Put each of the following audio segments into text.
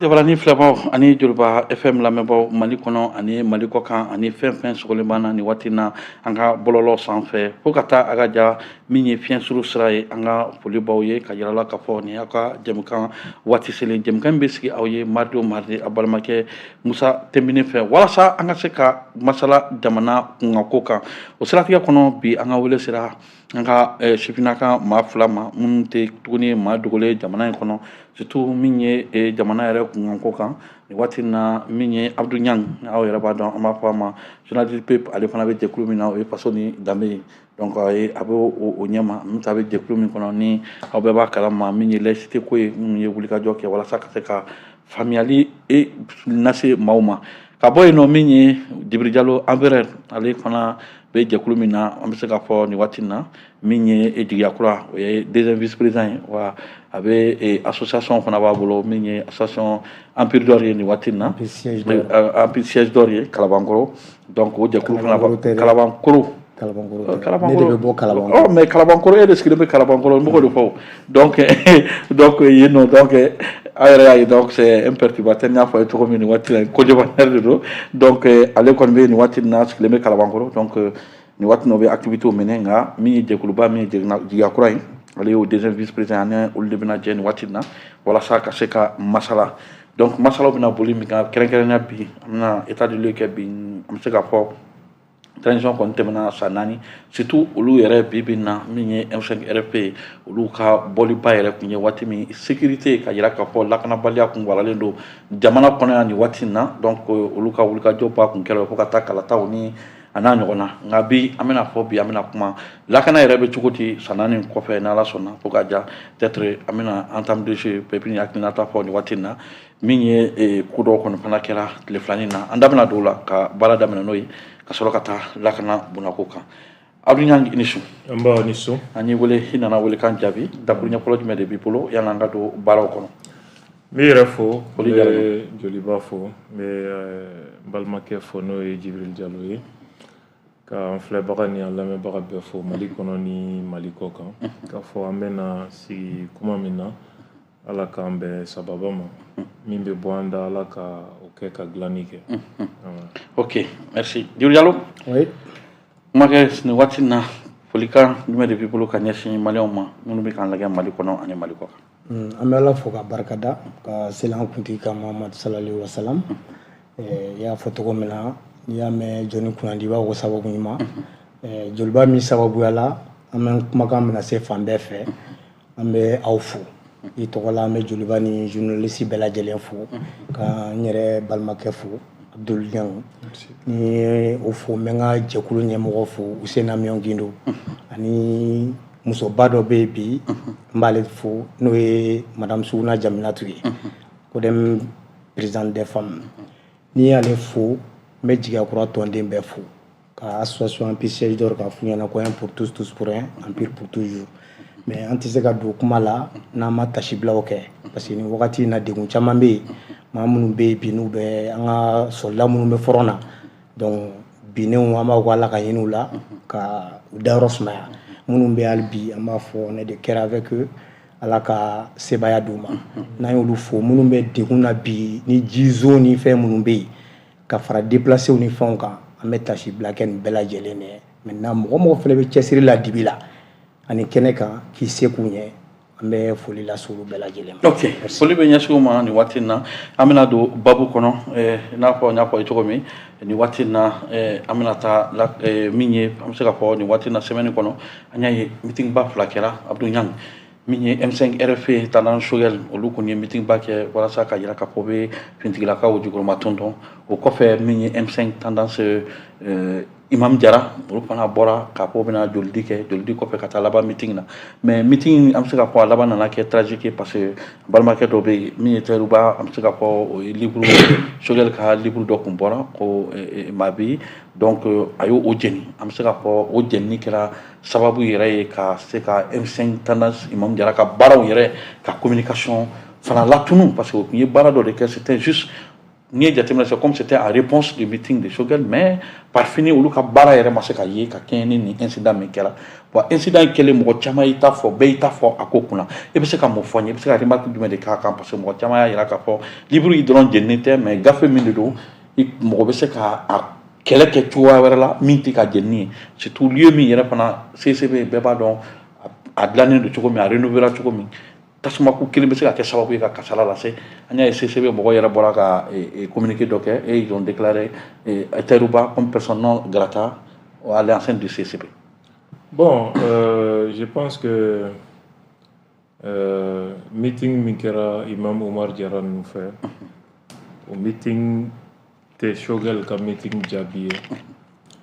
Jabarani filɛbaw ani Joliba FM lamɛnbaw Mali kɔnɔ ani Mali kɔkan ani fɛn fɛn sɔgɔlen b'an na nin waati na an ka bɔlɔlɔ sanfɛ fo ka taa a ka ja min ye fiɲɛ suru sira ye an ka foli b'aw ye ka yir'a la k'a fɔ nin y'aw ka jɛmukan waati selen jɛmukan bɛ sigi aw ye mardi o mardi a balimakɛ Musa Tɛnbini fɛ walasa an ka se ka masala jamana kunkanko kan o siratigɛ kɔnɔ bi an ka wele sera an ka sifinnaka maa fila ma minnu tɛ tuguni maa dogolen jamana in kɔnɔ surtout min ye jamana yɛrɛ kunkanko kan nin waati na min ye Abdou Niang aw yɛrɛ b'a dɔn an b'a fɔ a ma journaliste PEP ale fana bɛ jɛkulu min na o ye faso ni danbe ye donc a bɛ o ɲɛma min ta bɛ jɛkulu min kɔnɔ ni aw bɛɛ b'a kalama min ye laïcité ko ye minnu ye wulikajɔ kɛ walasa ka se ka faamuyali lase maaw ma ka bɔ yen nɔ min ye Dibiri Jalo Anbɛrɛ ale fana bɛ jɛkulu min na an bɛ se k'a fɔ nin waati na min ye Jigiya Kura o ye deuxième vice président ye wa a bɛ association fana b'a bolo min ye association Empire d'Or ye nin waati na Empire siège d'Or ye Kalabankɔrɔ donc o jɛkulu fana Kalabankɔrɔ ne de bɛ bɔ Kalabankɔrɔ oh mais Kalabankɔrɔ e de sigilen bɛ Kalabankɔrɔ n b'o de fɔ donc yen nɔ donc a yɛrɛ y'a ye donc c'est un perturbateur n y'a fɔ a ye cogo min nin waati la kojɔbana de don donc ale kɔni bɛ nin waati na sigilen bɛ Kalabankɔrɔ donc nin waati na o bɛ activité minɛ nka min ye jɛkuluba min ye Jigiya Kura ye ale y'o deuxième vice président ani olu de bɛna jɛ nin waati na walasa ka se ka masala donc masalaw bɛna boli min kan kɛrɛnkɛrɛnnenya bi an bɛna état de lieu kɛ bi an bɛ se k'a fɔ transition kɔni tɛmɛna san 4 surtout olu yɛrɛ bi bi na min ye M5 RFP olu ka bɔliba yɛrɛ kun ye waati min sécurité ka yira k'a fɔ lakanabaliya kun walalen don jamana kɔnɔ yan nin waati na donc olu ka wulikajɔba kun kɛra fo ka taa kalataw ni a n'a ɲɔgɔn na nka bi an bɛna fɔ bi an bɛna kuma lakana yɛrɛ bɛ cogo di san 4 kɔfɛ n'Ala sɔnna fo ka ja peut-être an bɛna entame de jeu pepini hakilinata fɔ nin waati na min ye ko dɔw kɔni fana kɛra tile filanin na an da bɛna don o la ka baara daminɛ n'o ye ka sɔrɔ ka taa lakana bonnako kan Abdou Niang i ni su an b'a ni su an y'i wele i nana welekan jaabi dakuru ɲɛfɔlɔ jumɛn de b'i bolo yanni an ka don baaraw kɔnɔ n b'i yɛrɛ fo n bɛ Joliba fo n bɛ n balimakɛ fo n'o ye Djibril Diallo ye ka n filɛbaga ni an lamɛnbaga bɛɛ fo Mali kɔnɔ ni Mali kɔ kan k'a fɔ an bɛna sigi kuma min na Ala k'an bɛn sababa ma min bɛ bɔ an da Ala ka o kɛ ka dilanni kɛ ok merci Djibril Diallo oui kumakɛ nin waati na folikan jumɛn de b'i bolo ka ɲɛsin maliyɛnw ma minnu bɛ k'an lajɛ Mali kɔnɔ ani Mali kɔ kan an bɛ Ala fo ka barikada ka seli an kuntigi kan Muhamadu sallallahu alaihi wasallam i y'a fɔ cogo min na n'i y'a mɛn jɔnni kunnandi i b'a fɔ sababu ɲuman Joliba min sababuya la an bɛ kumakan bɛna se fan bɛɛ fɛ an bɛ aw fo i tɔgɔ la an bɛ Joliba ni journaliste bɛɛ lajɛlen fo ka n yɛrɛ balimakɛ fo Abdou Niang ni o fo n bɛ n ka jɛkulu ɲɛmɔgɔ fo Usena Mion Gindo ani musoba dɔ bɛ yen bi n b'ale fo n'o ye madame Suguna Jaminatu ye Codem présidente des femmes n'i y'ale fo n bɛ Jigiya Kura tɔnden bɛɛ fo ka association Empire siège d'Or k'a f'u ɲɛna ko un pour tous tous pour un empire pour toujours mais an tɛ se ka don kuma la n'an ma tasibilaw kɛ parce que nin wagati in na degun caman bɛ yen maa minnu bɛ yen bi n'u bɛ an ka soldat minnu bɛ front na donc binenw an b'a fɔ Ala ka hinɛ u la ka u dayɔrɔ sumaya minnu bɛ hali bi an b'a fɔ on est de cœur avec eux Ala ka sebaya d'u ma n'an y'olu fo minnu bɛ degun na bi ni jizo ni fɛn minnu bɛ yen ka fara déplacés ni fɛnw kan an bɛ tasibila kɛ nin bɛɛ lajɛlen de ye maintenant mɔgɔ mɔgɔ fana bɛ cɛsiri la dibi la ani kɛnɛ kan k'i se k'u ɲɛ an bɛ foli lase olu bɛɛ lajɛlen ma. ok foli bɛ ɲɛsin u ma nin waati in na an bɛna don babu kɔnɔ i n'a fɔ n y'a fɔ ye cogo min nin waati in na an bɛna taa min ye an bɛ se k'a fɔ nin waati in na semaine kɔnɔ an y'a ye meeting ba fila kɛra Abdou Niang min ye M5 RFP Tendance Sogɛl olu kɔni ye meeting ba kɛ walasa ka jira k'a fɔ bɛ finitigilakaw jukɔrɔma tɔntɔn o kɔfɛ min ye M5 Tendance Imam Jara olu fana bɔra k'a fɔ bɛna jolidi kɛ jolidi kɔfɛ ka taa laban meeting na mais meeting an bɛ se k'a fɔ a laban nana kɛ tragique parce que balimakɛ dɔ bɛ yen min ye tɛriba an bɛ se k'a fɔ o ye livre Sogɛl ka livre dɔ kun bɔra ko Mabi donc a y'o jɛni an bɛ se k'a fɔ o jɛnini kɛra sababu yɛrɛ ye ka se ka M5 Tendance Imam Jara ka baaraw yɛrɛ ka communication fana latunu parce que o tun ye baara dɔ de kɛ c'était juste ni ye jateminɛ c'est comme c'était en réponse du meeting de Shogel, mais par fini olu ka baara yɛrɛ ma se ka ye ka kɛɲɛ ni incident min kɛra bon incident kɛlen mɔgɔ caman y'i ta fɔ bɛɛ y'i ta fɔ a ko kunna e bɛ se ka mun fɔ n ye e bɛ se ka remarque jumɛn de k'a kan parce que mɔgɔ caman y'a yira k'a fɔ livre yi dɔrɔn jeninen tɛ mais gafe min de don mɔgɔ bɛ se ka a kɛlɛ kɛ cogoya wɛrɛ la min tɛ ka jenini ye surtout lieu min yɛrɛ fana CCB bɛɛ b'a dɔn a dilannen don cogo min a rénové cogo min tasuma ko kelen bɛ se ka kɛ sababu ye ka kasara lase an y'a ye CCB mɔgɔ yɛrɛ bɔra ka communiqué dɔ kɛ et ils ont déclaré Taïrouba comme personne non grata à l'enceinte du CCB. Bon, je pense que meeting Minkera Imam Omar Diarra nous fait au meeting de Shogel ka meeting Jabiye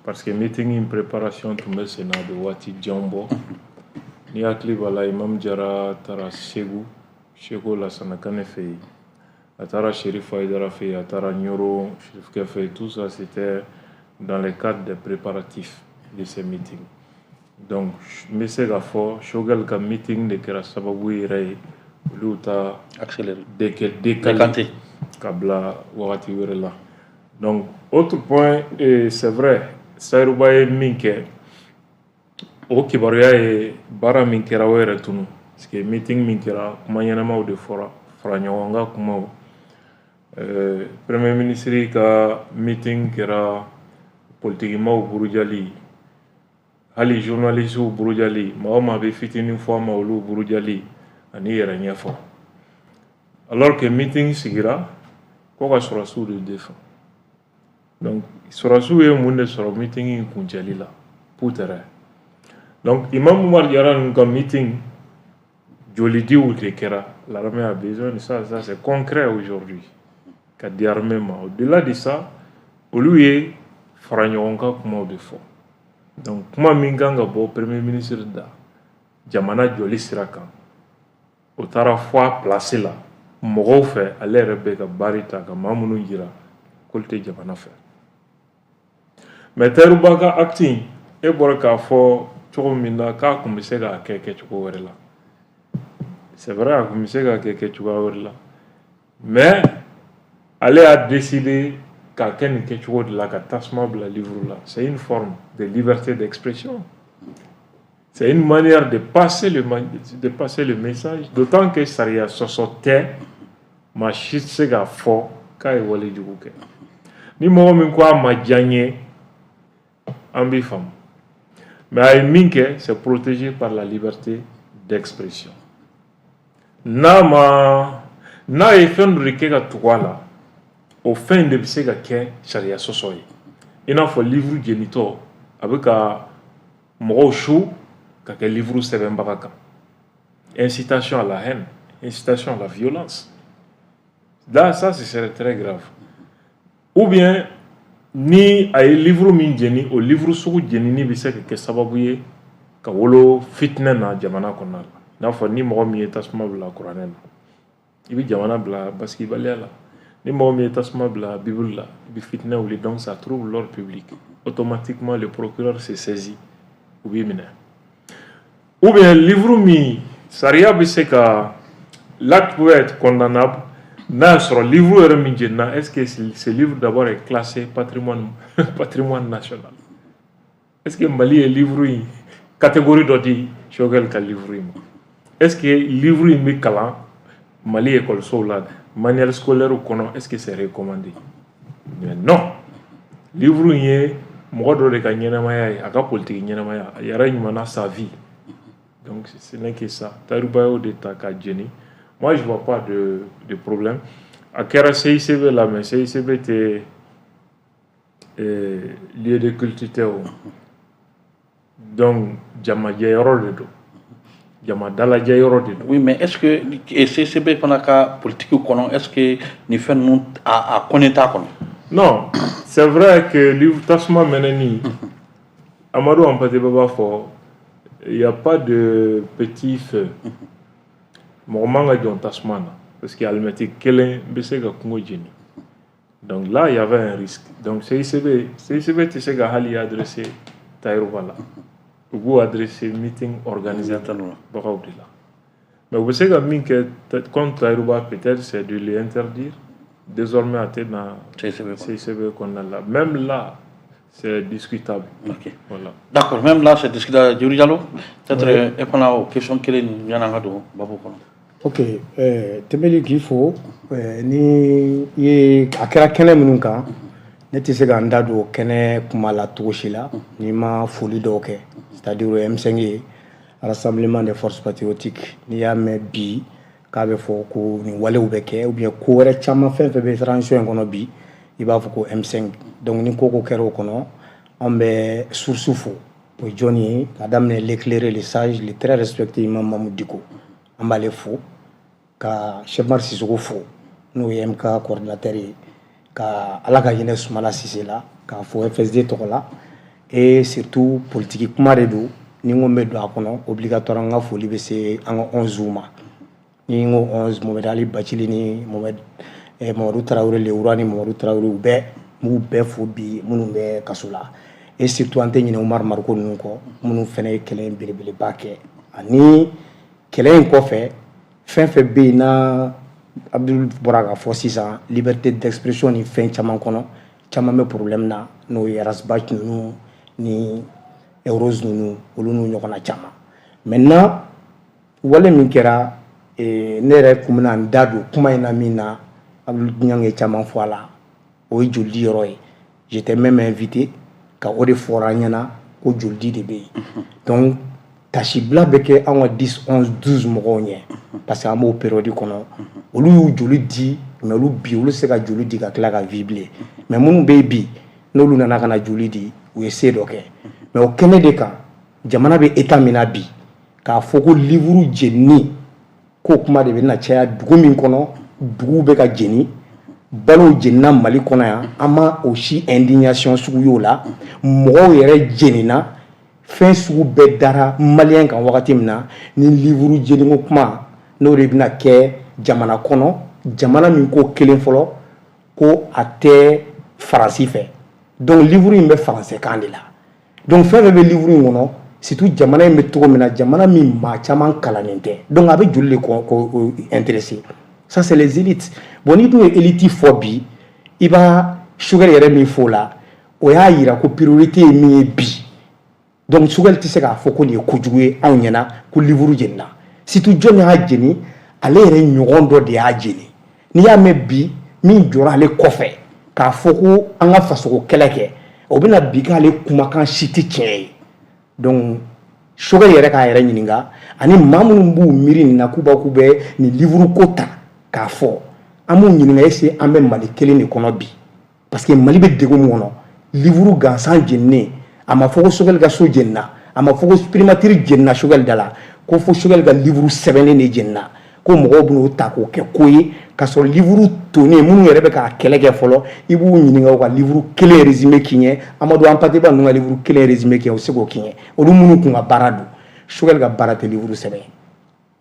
parce que meeting in préparation tout le Sénat de Wati Djambo ni hakili bala Imam Diarra tara Segu la Sanakane fei atara Chérif Haïdara fei atara Nyoro Chérif Kefe tout ça c'était dans le cadre des préparatifs de ces meetings. Donc me se ga fo Shogel ka meeting de kera sababu yere olu ta accéléré décalé kabla wakati were la. Donc autre point et c'est vrai Taïrouba ye min kɛ o kibaruya ye baara min kɛra o yɛrɛ tunu parce que meeting min kɛra kuma ɲɛnamaw de fɔra fara ɲɔgɔn kan kumaw premier ministre ka meeting kɛra politikimaw burujali hali journalistes burujali maa o maa bɛ fitinin fɔ a ma olu burujali ani yɛrɛ ɲɛfɔ alors que meeting sigira ko ka sɔrɔsiw de défend donc sɔrɔsiw ye mun de sɔrɔ meeting in kuncɛli la putere donc Imam Omar Diarra nun ka meeting jolidiw de kɛra l'armée a besoin de ça c'est concret aujourd'hui ka di armée ma au-delà de ça olu ye fara ɲɔgɔn kan kumaw de fɔ donc kuma min kan ka bɔ premier ministre da jamana joli sira kan o taara fɔ a place la mɔgɔw fɛ ale yɛrɛ bɛ ka baari ta ka maa minnu jira k'olu tɛ jamana fɛ mais Taïrouba ka acte e bɔra k'a fɔ cogo min na k'a kun bɛ se k'a kɛ kɛcogo wɛrɛ la c'est vrai a kun bɛ se k'a kɛ kɛcogoya wɛrɛ la mais ale a décidé k'a kɛ nin kɛcogo de la ka tasuma bila livre la c'est une forme de liberté d'expression c'est une manière de passer le message d'autant que sariya sɔsɔ tɛ maa si tɛ se k'a fɔ k'a ye walejugu kɛ ni mɔgɔ min ko a ma diya n ye an b'i faamu mais a ye min kɛ c'est protégé par la liberté d'expression n'a ye fɛn dɔ de kɛ ka tugu a la o fɛn de bɛ se ka kɛ sariya sɔsɔ ye i n'a fɔ livre jenitɔ a bɛ ka mɔgɔw su ka kɛ livre sɛbɛnbaga kan incitation à la haine incitation à la violence là ça ce serait très grave ou bien ni a ye livre min jeni o livre sugu jenini bɛ se ka kɛ sababu ye ka wolo fitinɛ na jamana kɔnɔna la i n'a fɔ ni mɔgɔ min ye tasuma bila kuranɛ la i bɛ jamana bila basigibaliya la ni mɔgɔ min ye tasuma bila bible la i bɛ fitinɛ wuli donc ça trouble l'ordre public automatiquement le procureur se saisit u b'i minɛ ou bien livre min sariya bɛ se ka l'acte peut être condamnable n'a sɔrɔ livre yɛrɛ min jenina est-ce que ce livre d'abord est classé patrimoine national est-ce que Mali ye livre in catégorie dɔ di Shogel ka livre in ma est-ce que livre in bɛ kalan Mali école la manuel scolaire kɔnɔ est-ce que c'est recommandé mais non livre in ye mɔgɔ dɔ de ka ɲɛnamaya ye a ka politique ɲɛnamaya a yɛrɛ ɲumanna sa vie donc ce n'est que ça Taïrouba y'o de ta ka jeni moi je vois pas de problème a kɛra CICB la mais CICB tɛ lieu de culte tɛ o donc jamajɛ yɔrɔ de don jama dalajɛ yɔrɔ de don oui mais est-ce que CCB fana ka politique kɔnɔ est-ce que nin fɛn ninnu a kɔni t'a kɔnɔ non c'est vrai que livre tasuma mɛnɛni Amadou Hampâté b'a fɔ il y a pas de petit feu mɔgɔ man ka jɔn tasuma na parce que alimɛti kelen bɛ se ka kungo jeni donc là il y avait un risque donc CICB tɛ se ka hali adresser Taïrouba la u b'u adresser meeting organisateur bagaw de la mais u bɛ se ka min kɛ contre Taïrouba peut-être c'est de l'interdire désormais atteint CICB qu'on a là. Même là, c'est discutable. Ok. Voilà. D'accord, même là, c'est discutable. Djibril Diallo, peut-être qu'on a une question qui est Babou. Ok, tɛmɛli k'i fo ni ye a kɛra kɛnɛ minnu kan ne tɛ se ka n da don kɛnɛ kuma la cogo si la ni ma foli dɔw kɛ c'est-à-dire M5 ye Rassemblement des forces patriotiques n'i y'a mɛn bi k'a bɛ fɔ ko nin walew bɛ kɛ ou bien ko wɛrɛ caman fɛn fɛn bɛ transition in kɔnɔ bi i b'a fɔ ko M5 donc ni ko ko kɛra o kɔnɔ an bɛ source fo o ye jɔn ye k'a daminɛ l'éclairé le sage le très respecté Imam Mamou Diko an b'ale fo ka Chef Mar Sissoko fo n'o ye MK coordinateur ye ka ala ka hinɛ Sumala Sise la k'a fɔ FSD tɔgɔ la et surtout politique kuma de don ni n ko n bɛ don a kɔnɔ obligatoire an ka foli bɛ se an ka 11 ma ni n ko 11 Mohamed Ali Bacili ni Mamadou Tarawele Lewura ni Mamadou Tarawele u m'u bɛɛ fo bi minnu bɛ kaso la et surtout an tɛ ɲinɛ Umaru Mariko ninnu kɔ minnu fana ye kɛlɛ in belebeleba kɛ ani kɛlɛ in kɔfɛ fɛn fɛn bɛ yen na Abdul bɔra k'a fɔ sisan liberté d'expression ni fɛn caman kɔnɔ caman bɛ problème na n'o ye Rasbach ninnu ni Rose ninnu olu n'u ɲɔgɔnna caman maintenant wale min kɛra ne yɛrɛ kun bɛna n da don kuma in na min na Abdul Ɲange ye caman fɔ a la o ye jolidi yɔrɔ ye j'étais même invité ka o de fɔra an ɲɛna ko jolidi de bɛ yen donc tasibila bɛ kɛ an ka 10 11 12 mɔgɔw ɲɛ parce que an b'o période kɔnɔ olu y'u joli di mais olu bi olu se ka joli di ka tila ka vie bilen mais minnu bɛ yen bi n'olu nana ka na joli di u ye se dɔ kɛ mais o kɛnɛ de kan jamana bɛ état min na bi k'a fɔ ko livre jenini k'o kuma de bɛ na caya dugu min kɔnɔ duguw bɛ ka jeni balow jenina Mali kɔnɔ yan an ma o si indignation sugu y'o la mɔgɔw yɛrɛ jenina fɛn sugu bɛɛ dara maliyɛn kan wagati min na ni livre jeniko kuma n'o de bɛna kɛ jamana kɔnɔ jamana min ko kelen fɔlɔ ko a tɛ faransi fɛ donc livre in bɛ faransɛ kan de la donc fɛn fɛn bɛ livre in kɔnɔ surtout jamana in bɛ cogo min na jamana min maa caman kalannen tɛ donc a bɛ joli de ko intéressé ça c'est les élites bon ni dun ye élite fɔ bi i b'a Choguel yɛrɛ min fɔ o la o y'a yira ko priorité ye min ye bi donc Choguel tɛ se k'a fɔ ko nin ye kojugu ye anw ɲɛna ko livre jenina surtout jɔn y'a jeni ale yɛrɛ ɲɔgɔn dɔ de y'a jeni n'i y'a mɛn bi min jɔra ale kɔfɛ k'a fɔ ko an ka fasoko kɛlɛ kɛ o bɛna bi k'ale kumakan si tɛ tiɲɛ ye donc Choguel yɛrɛ k'a yɛrɛ ɲininka ani maa minnu b'u miiri nin na k'u bɛ nin livre ko ta k'a fɔ an b'u ɲininka est-ce que an bɛ Mali kelen de kɔnɔ bi parce que Mali bɛ degun min kɔnɔ livre gansan jeninen a ma fɔ ko Choguel ka so jenina a ma fɔ ko primature jenina Choguel da la ko fo Choguel ka livre sɛbɛnnen de jenina ko mɔgɔw bɛn'o ta k'o kɛ ko ye k'a sɔrɔ livre tonnen minnu yɛrɛ bɛ k'a kɛlɛ kɛ fɔlɔ i b'u ɲininka o ka livre kelen résumé k'i ɲɛ Amadou Hampâté-Bâ ninnu ka livre kelen résumé k'i ɲɛ o se k'o k'i ɲɛ olu minnu kun ka baara don Choguel ka baara tɛ livre sɛbɛn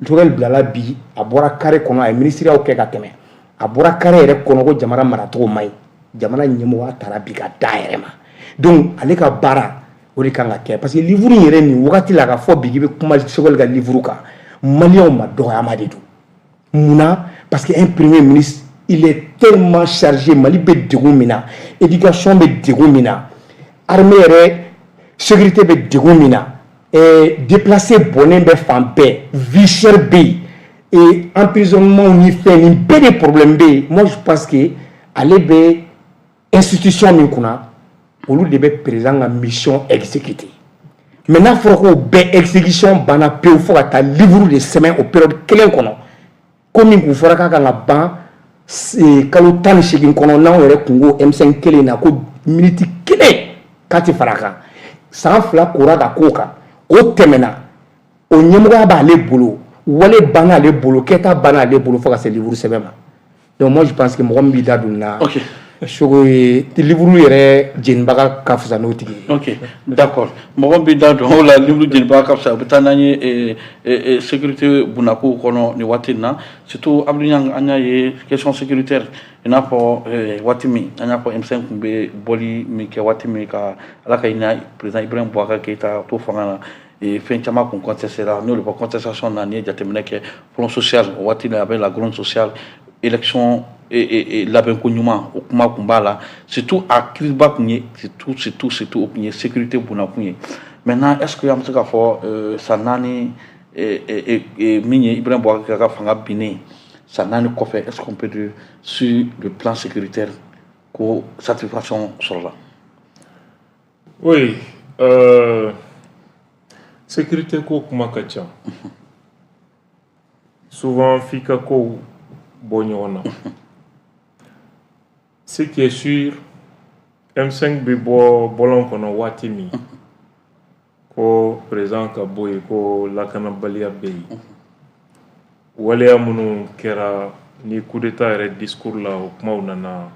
Choguel bilala bi a bɔra carré kɔnɔ a ye ministériyaw kɛ ka tɛmɛ a bɔra carré yɛrɛ kɔnɔ ko jamana maracogo man ɲi jamana ɲɛmɔgɔ taara bi ka da yɛrɛ ma donc ale ka baara o de kan ka kɛ parce que livre in yɛrɛ nin wagati la ka fɔ bi k'i bɛ kuma Choguel ka livre kan maliyɛnw ma dɔgɔyama de don munna parce que un premier ministre il est tellement chargé Mali bɛ degun min na éducation bɛ degun min na armée yɛrɛ sécurité bɛ degun min na déplacé bɔnnen bɛ fan bɛɛ vie chère bɛ yen emprisonnement ni fɛn nin bɛɛ de problème bɛ yen moi je pense que ale bɛ institution min kunna olu de bɛ président ka mission exécuter mais n'a fɔra ko bɛɛ exécution banna pewu fo ka taa livre de sɛbɛn o période kelen kɔnɔ ko min kun fɔra k'a kan ka ban kalo 18 kɔnɔ n'anw yɛrɛ kun ko M5 kelen na ko minute kelen k'a tɛ fara a kan san 2 kora ka k'o kan o tɛmɛna o ɲɛmɔgɔya b'ale bolo wale banna ale bolo kɛta banna ale bolo fo ka se livre sɛbɛn ma donc moi je pense que mɔgɔ min b'i da don na Chogo ye livre yɛrɛ jenibaga ka fisa n'o tigi ye. Ok, d'accord. Mɔgɔ b'i da don o la livre jenibaga ka fisa u bɛ taa n'an ye sécurité bunako kɔnɔ nin waati in na surtout Abdou Niang an y'a ye question sécuritaire i n'a fɔ waati min an y'a fɔ M5 kun bɛ bɔli min kɛ waati min ka ala ka hinɛ président Ibrahim Boubacar Keïta to fanga na fɛn caman kun contestera n'o de bɔ contestation na n'i ye jateminɛ kɛ front social o waati la avec la grande sociale élection et labɛn ko ɲuman o kuma kun b'a la surtout a kiiriba kun ye surtout o kun ye sécurité bonya kun ye maintenant est ce que an bɛ se k'a fɔ san 4 min ye Ibrahim Boubacar ka fanga binnen san 4 kɔfɛ est ce qu'on peut dire sur le plan sécuritaire ko satisfaction sɔrɔla. Oui, sécurité ko kuma ka ca souvent f'i ka kow bɔ ɲɔgɔn na. Ce qui est sûr, M5 bɛ bɔ bɔlɔn kɔnɔ waati min ko président ka bɔ yen ko lakanabaliya bɛ yen waleya minnu kɛra ni coup d'état yɛrɛ discours la o kumaw nana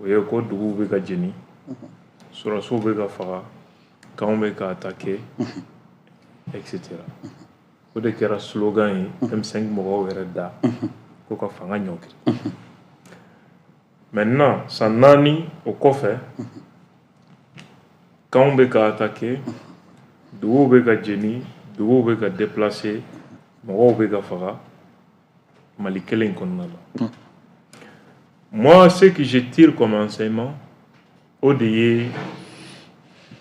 o ye ko duguw bɛ ka jeni sɔrɔsiw bɛ ka faga kanw bɛ ka attaquer etc. o de kɛra slogan ye M5 mɔgɔw yɛrɛ da ko ka fanga ɲɔgiri. Maintenant, san 4 o kɔfɛ kanw bɛ ka attaquer duguw bɛ ka jeni duguw bɛ ka déplacer mɔgɔw bɛ ka faga Mali kelen kɔnɔna la. Moi, ce que je tire comme enseignement o de ye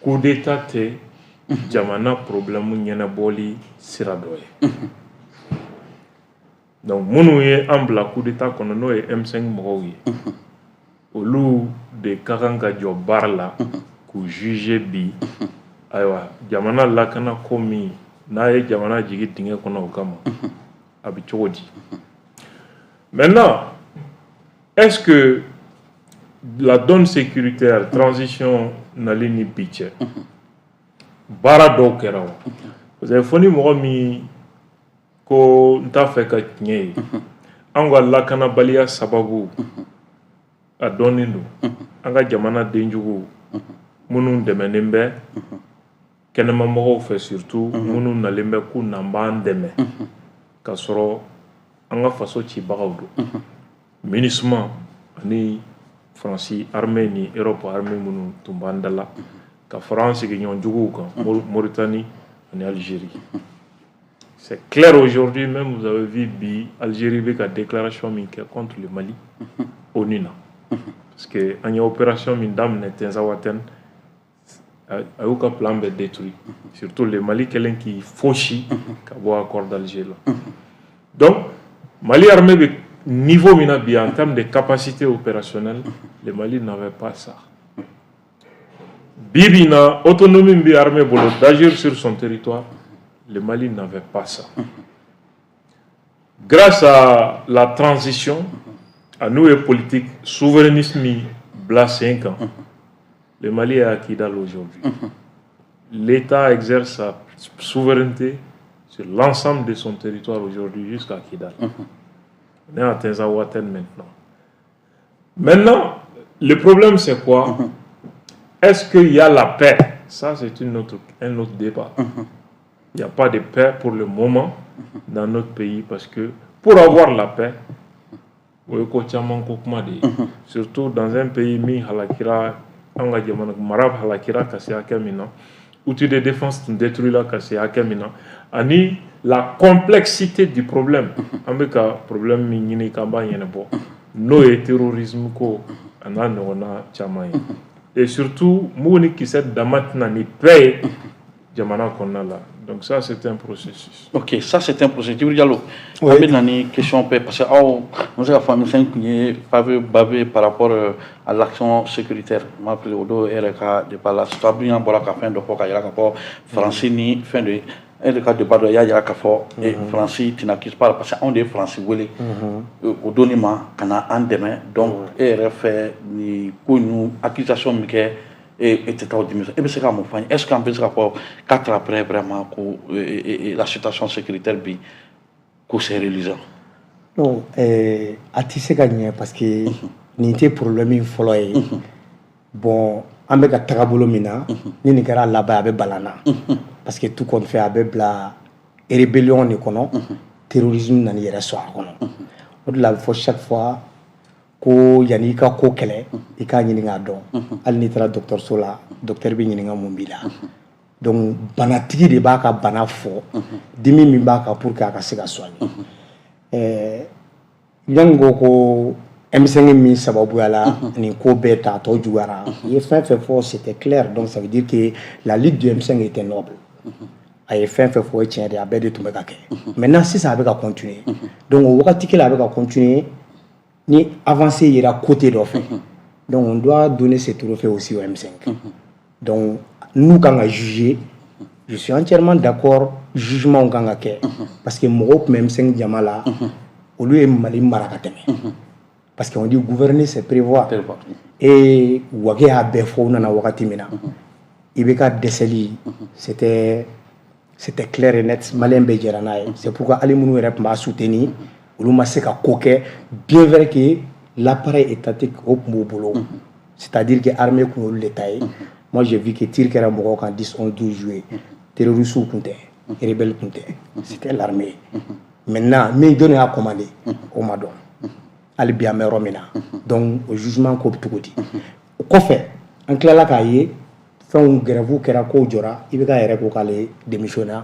coup d'état tɛ jamana problème ɲɛnabɔli sira dɔ ye. Donc minnu ye an bila coup d'état kɔnɔ n'o ye M5 mɔgɔw ye olu de ka kan ka jɔ baara la k'u juger bi ayiwa jamana lakana ko min n'a ye jamana jigi dingɛ kɔnɔ o kama a bɛ cogo di. Maintenant, est-ce que la donne sécuritaire transition nali ni bi cɛ baara dɔw kɛra wa parce que fo ni mɔgɔ min ko n t'a fɛ ka tiɲɛ ye an ka lakanabaliya sababu a dɔnnen don an ka jamana denjugu minnu dɛmɛnen bɛ kɛnɛmamɔgɔw fɛ surtout minnu nalen bɛ k'u nan b'an dɛmɛ k'a sɔrɔ an ka faso cibagaw don MINUSMA ani Faransi armée ni Europe armée minnu tun b'an dala ka fara an sigiɲɔgɔnjuguw kan Mauritanie ani Algérie. C'est clair aujourd'hui, même vous avez vu bi Algérie avec la déclaration contre le Mali au Nina. Parce que en opération min dam Tenzawaten a eu un plan de détruit. Surtout le Mali quelqu'un qui fauchi qui a accord d'Alger là. Donc Mali armé niveau minabi en termes de capacité opérationnelle, le Mali n'avait pas ça. Bibina autonomie bi armée d'agir sur son territoire. Le Mali n'avait pas ça. Grâce à la transition, à nous et politique, souverainisme, bla 5 ans, le Mali est à Kidal aujourd'hui. L'État exerce sa souveraineté sur l'ensemble de son territoire aujourd'hui jusqu'à Kidal. On est à Tenzawaten maintenant. Maintenant, le problème c'est quoi? Est-ce qu'il y a la paix? Ça c'est un autre débat. Il n'y a pas de paix pour le moment dans notre pays parce que pour avoir la paix, surtout dans un pays outils de défense détruit la la complexité du problème. Problème terrorisme et surtout qui s'est maintenant ni paix. Donc ça c'est un processus. Ok, ça c'est un processus. Diallo, oui. Une question parce que nous avons famille 5 qui est par rapport à l'action sécuritaire. Je m'appelle Odo RK de par la stabilité pour la fin de France ni fin de RK de Bado ya kafo et France tina qui parle parce qu'on est français wele Odo ni ma kana andeme donc RF ni kunu accusation mike et état de mise. Et c'est comme est-ce qu'on peut se rapporter 4 après vraiment que la situation sécuritaire bi que c'est réalisant. Non, à tisser gagner parce que n'était problème follow bon on a tagabolo mina ni kera là-bas avec balana parce que tout compte fait avec la rébellion ni kono terrorisme nani yera soir kono au-delà faut chaque fois ko yani ka ko kele i ka ɲininga dɔn hali ni taara docteur so la docteur bi ɲininga mun b'i la donc banatigi de b'a ka bana fɔ dimi min b'a ka pour que a ka se ka soigner yango ko M5 mi sababu ala ni ko beta to juara il fait fort c'était clair donc ça veut dire que la lutte du M5 était noble ay fait fort tient de abede to meka ke maintenant si ça avait qu'à continuer donc au wakati que la avec à continuer ni avancer il à côté d'offre donc on doit donner ce trophée aussi au M5 donc nous quand on a jugé je suis entièrement d'accord jugement quand on ke parce que mo même M5 Jamala au lieu Mali Marakateme parce qu'on dit gouverner c'est prévoir et wage a befo na wakati mina ibeka deseli c'était clair et net malin be jeranaye c'est pourquoi Ali Mounou rep m'a soutenu ou m'a seka koke bien vrai que l'appareil étatique au boulot c'est-à-dire que armée qu'on le détail moi j'ai vu que tir kera moko en 10 11 12 juillet terroristes kunte rebelles kunte c'était l'armée maintenant mais donné à commander au madon ali bien me romina donc au jugement ko tukoti ko fait en clair ka ye fon grève kera ko jora ibeka yere ko kale démissionner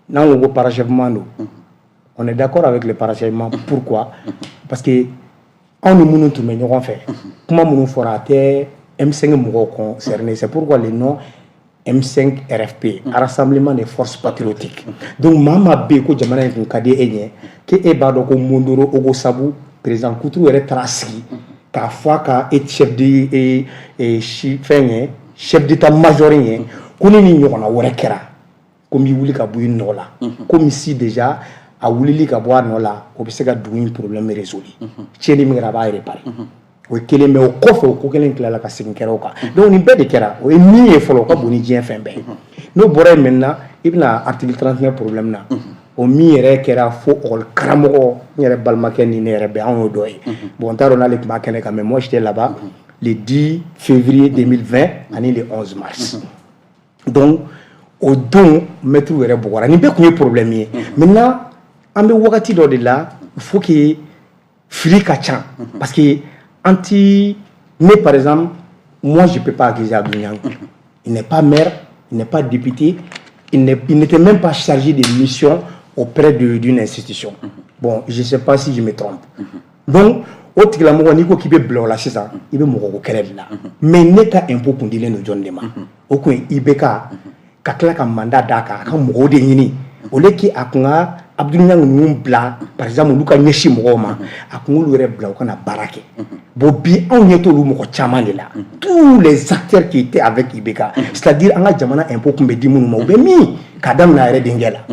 nan ko parachèvement on est d'accord avec le parachèvement pourquoi parce que on ne mënu tout mais ñoo fait comment mënu fora té M5 mo concerné c'est pourquoi le nom M5 RFP Rassemblement des forces patriotiques donc mama be ko jamana ko kade enye ke e ba do ko mondoro ogo sabu président Koutrou est tracé qu'à fois qu'à être chef de chef d'état-major qu'on ni on a workera comme il voulait qu'abouille nola comme ici déjà a voulu qu'aboire nola on peut se faire un problème résolu tiens les mères à réparer oui qu'elle met au coffre au coquelin que la casse donc on est bête de kera oui ni il faut le quoi boni bien fin ben nous boré maintenant il a article 39 problème là o mi yɛrɛ kɛra fo ɔkɔli karamɔgɔ n yɛrɛ balimakɛ ni ne yɛrɛ bɛ anw y'o dɔ ye bon n t'a dɔn n'ale tun b'a kɛnɛ kan mais moi j'étais là-bas le 10 février 2020 ani le 11 mars donc o don maître yɛrɛ bɔgɔra nin bɛɛ tun ye problème ye maintenant an bɛ wagati dɔ de la il faut que fili ka ca parce que ne par exemple moi je peux pas accuser Abdou Niang il n'est pas maire il n'est pas député il n'était même pas chargé de mission auprès d'une institution. Bon, je ne sais pas si je me trompe. Donc, au Tilamoko, Niko qui peut bloquer là, c'est ça. Il veut mourir au Kérel là. Mais n'est qu'un impôt qu'on dit le John Dema. Au coin, Ibeka, Kakla comme mandat d'Aka, comme Moro de Nini. Au lieu qu'il a Abdou Niang bla, par exemple, Luka Neshi Moroma, a Koulou bla, on a baraqué. Bobi, on y est au Moko Chaman là. Tous les acteurs qui étaient avec Ibeka, c'est-à-dire, on a Jamana impôt qu'on me dit mon mi, Kadam na Redingela.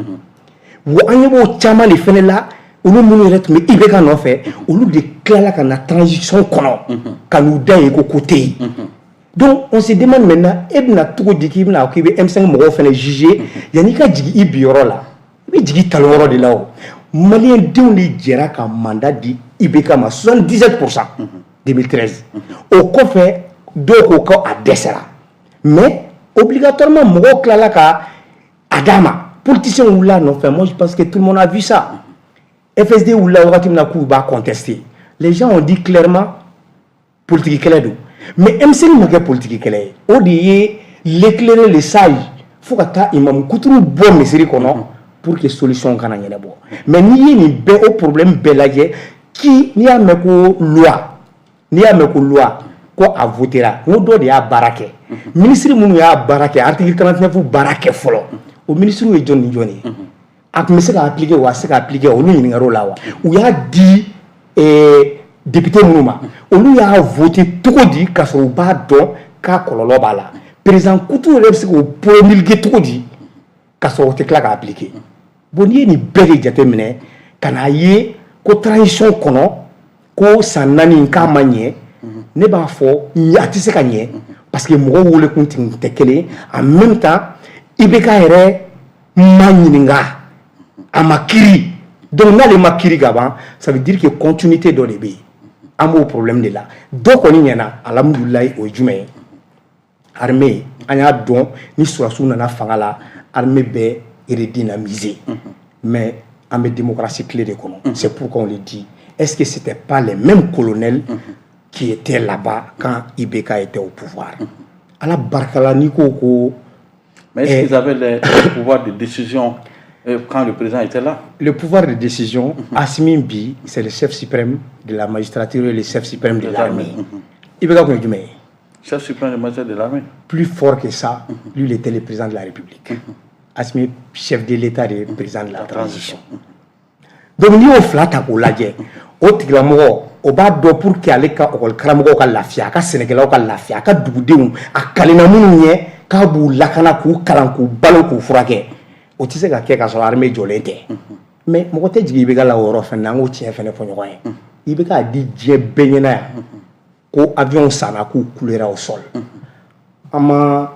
Ou on Chaman les fenêtres là, on nous mais Ibeka n'en fait, on nous déclare qu'on a transition qu'on nous donne au côté. Donc on se demande maintenant, Ebna tout dit qu'il n'a occupé M5 Moro fait juger, Yanika Djigi Ibioro là, il dit Taloro de là-haut. Malien Diouni Djera qu'un mandat dit Ibeka ma 77% 2013. Au coffre, deux coca à Dessera. Mais obligatoirement, Moro Klalaka Adama. Politiciens ou là, non, moi je pense que tout le monde a vu ça. FSD ou là, on va contester. Les gens ont dit clairement politique qu'elle est. Mais M5 n'a pas politique qu'elle est. On dit l'éclairer les sages. Il faut que Imam Koutrou bon mesure pour que solution kana nyele bo. Mais ni ni be au problème belage qui ni a meko loi ko a votera. On doit de a barake. Ministre munu ya barake article 39 barake folo. Au ministre est Johnny. A commencé à appliquer ou à se appliquer au lieu de là où il y a dit député Mouma au lieu a voté tout dit qu'à son bas don qu'à kololo bala président Koutou reste au promulguer tout dit qu'à son técla à appliquer boni ni belle déterminé kanaye ko transition kono ko sanani ka manye ne ba fo ni atise kanye parce que mo wole kuntin tekele en même temps ibeka ere manyininga amakiri donc na le makiri gaba ça veut dire que continuité dans les pays un problème de là donc on y en a alhamdoulillah au jumet armée anya don ni surasu na fangala armée be redynamisée mais en démocratie clé de colon c'est pourquoi on le dit est-ce que c'était pas les mêmes colonels qui étaient là-bas quand Ibeka était au pouvoir à la barkala niko ko mais est-ce qu'ils avaient le pouvoir de décision quand le président était là. Le pouvoir de décision, Assimi Bi, c'est le chef suprême de la magistrature et le chef suprême de l'armée. Il peut pas Chef suprême de magistrature de l'armée. Plus fort que ça, lui, il était le président de la République. Assimi, chef de l'État et président de la transition. Donc, nous avons fait un lajɛ o tigilamɔgɔ o b'a dɔn pour que ale ka ɔkɔli karamɔgɔw ka lafiya a ka sɛnɛkɛlaw ka lafiya a ka dugudenw a kalenna minnu ɲɛ k'a b'u lakana k'u kalan k'u balo k'u furakɛ o tɛ se ka kɛ k'a sɔrɔ armée jɔlen tɛ mais mɔgɔ tɛ jigin i bɛ ka la o yɔrɔ fɛnɛ na an k'o tiɲɛ fɛnɛ fɔ ɲɔgɔn ye i bɛ k'a di diɲɛ bɛɛ ɲɛna yan ko avion sanna k'u coulera au sol an ma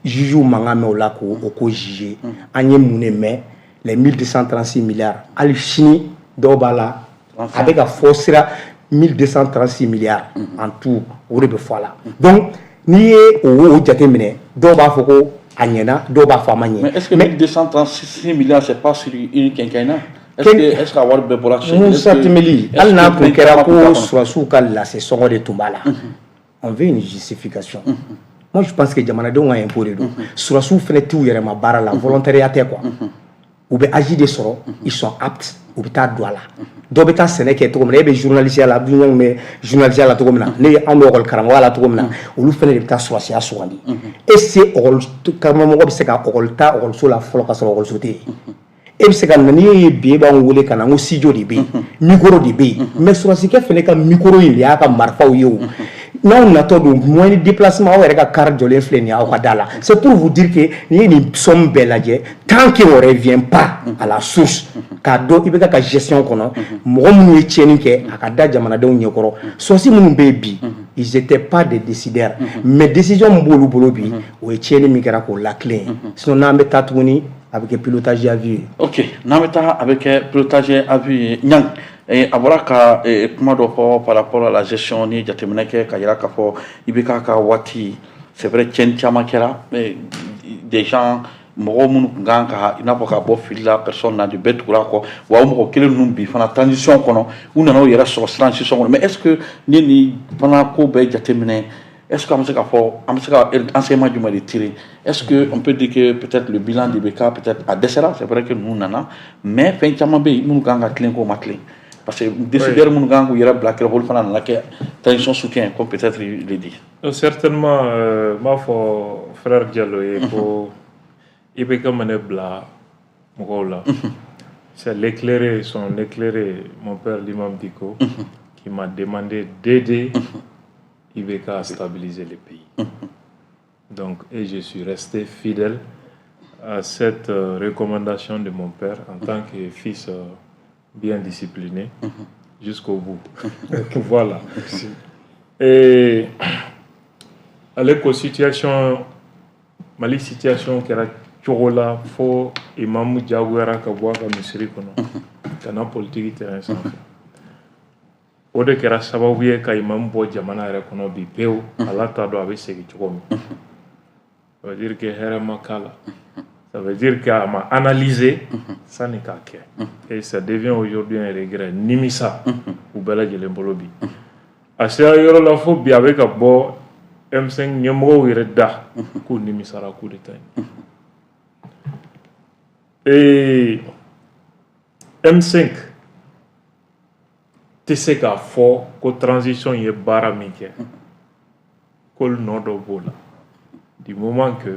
juges mankan mɛn o la k'o ko juger an ye mun de mɛn les 1236 milliards hali sini dɔw b'a la a bɛ ka fɔ sira 1236 milliards en tout o de bɛ fɔ a la donc n'i ye o jate minɛ dɔw b'a fɔ ko a ɲɛna dɔw b'a fɔ a ma ɲɛ. mais est-ce que 1236 milliards c'est pas sur une quinquennat? est-ce que wari bɛɛ bɔra chez Moussa Temeli hali n'a tun kɛra ko surasiw ka lase sɔngɔ de tun b'a la on veut une justification. Moi je pense que jamanadenw ka impôt de don surasiw fɛnɛ t'u yɛrɛ ma baara la volontariat tɛ quoi. Ou bien agir de sort, ils sont aptes, ou bien droit là. Donc, bien c'est que tout comme les journalistes là, mais journalistes là tout comme là, les amorol karamwa là tout comme là, ou le fait de ta soixante à soixante. Et c'est orol, comme on va dire que orol ta orol sur la fleur à orol sauté. Et c'est quand nani bien ba on voulait kana aussi jo de bé, micro de bé, mais sur ce qui fait que micro il y a comme marfa ou yo. Non, on attend donc moins de déplacement avec la carte de l'influence au Kadala. C'est pour vous dire que il y a une somme belle tant qu'il ne revient pas à la source, car il y a une gestion qu'on a. Moi, je suis tenu que à Kada Jamana on y est soit si mon baby, ils n'étaient pas des décideurs, mais décision bolo bolo bi, ou est tenu mikara ko la clé. Sinon, on a mis tatouni avec le pilotage à vue. Ok, on a mis avec le pilotage à vue. Nyang. Et abora ka kuma dɔ fɔ par rapport à la gestion ni jateminɛ kɛ ka yira k'a fɔ i bɛ k'a ka waati c'est vrai tiɲɛni caman kɛra des gens mɔgɔ minnu tun kan ka i n'a fɔ ka bɔ fili la personne na de bɛɛ tugura kɔ wa o mɔgɔ kelen ninnu bi fana transition kɔnɔ u nana u yɛrɛ sɔrɔ transition kɔnɔ mais est ce que ni nin fana ko bɛɛ jateminɛ est ce que an bɛ se k'a fɔ an bɛ se ka enseignement jumɛn de tirer est ce que on peut dire que peut-être le bilan de BK peut-être a dɛsɛra c'est vrai que ninnu nana mais fɛn caman bɛ yen minnu kan ka tilen k'o ma tilen. Parce que décideur mon gang où il y a black rôle pendant la transition soutien comme peut-être il le dit. Certainement ma foi frère Diallo et pour il peut comme un bla mokola. C'est l'éclairé son éclairé mon père l'imam Diko qui m'a demandé d'aider IBK à stabiliser le pays. Donc et je suis resté fidèle à cette recommandation de mon père en tant que fils bien discipliné jusqu'au bout. Voilà. Et à l'éco-situation, Mali situation qui est Tchogola, faut Imam Diawara Kabouara Misiri Kono. C'est une politique terrain sans fait. Au de Kera Sabouye Kaimam Bo Jamana Rekono Bipeo, à la Tado avec Segi Tchogomi. Ça veut dire que Herema Kala. Ça veut dire qu'à m'a analysé, ça n'est qu'à faire. Et ça devient aujourd'hui un regret. Nimisa, ou Bela Djelembolobi. À ce moment-là, il faut bien avec un bon M5 numéro Ireda, pour Nimisa la coup de temps. Et M5, tu sais qu'à fort, que transition est baramike, que le nord de Bola. Du moment que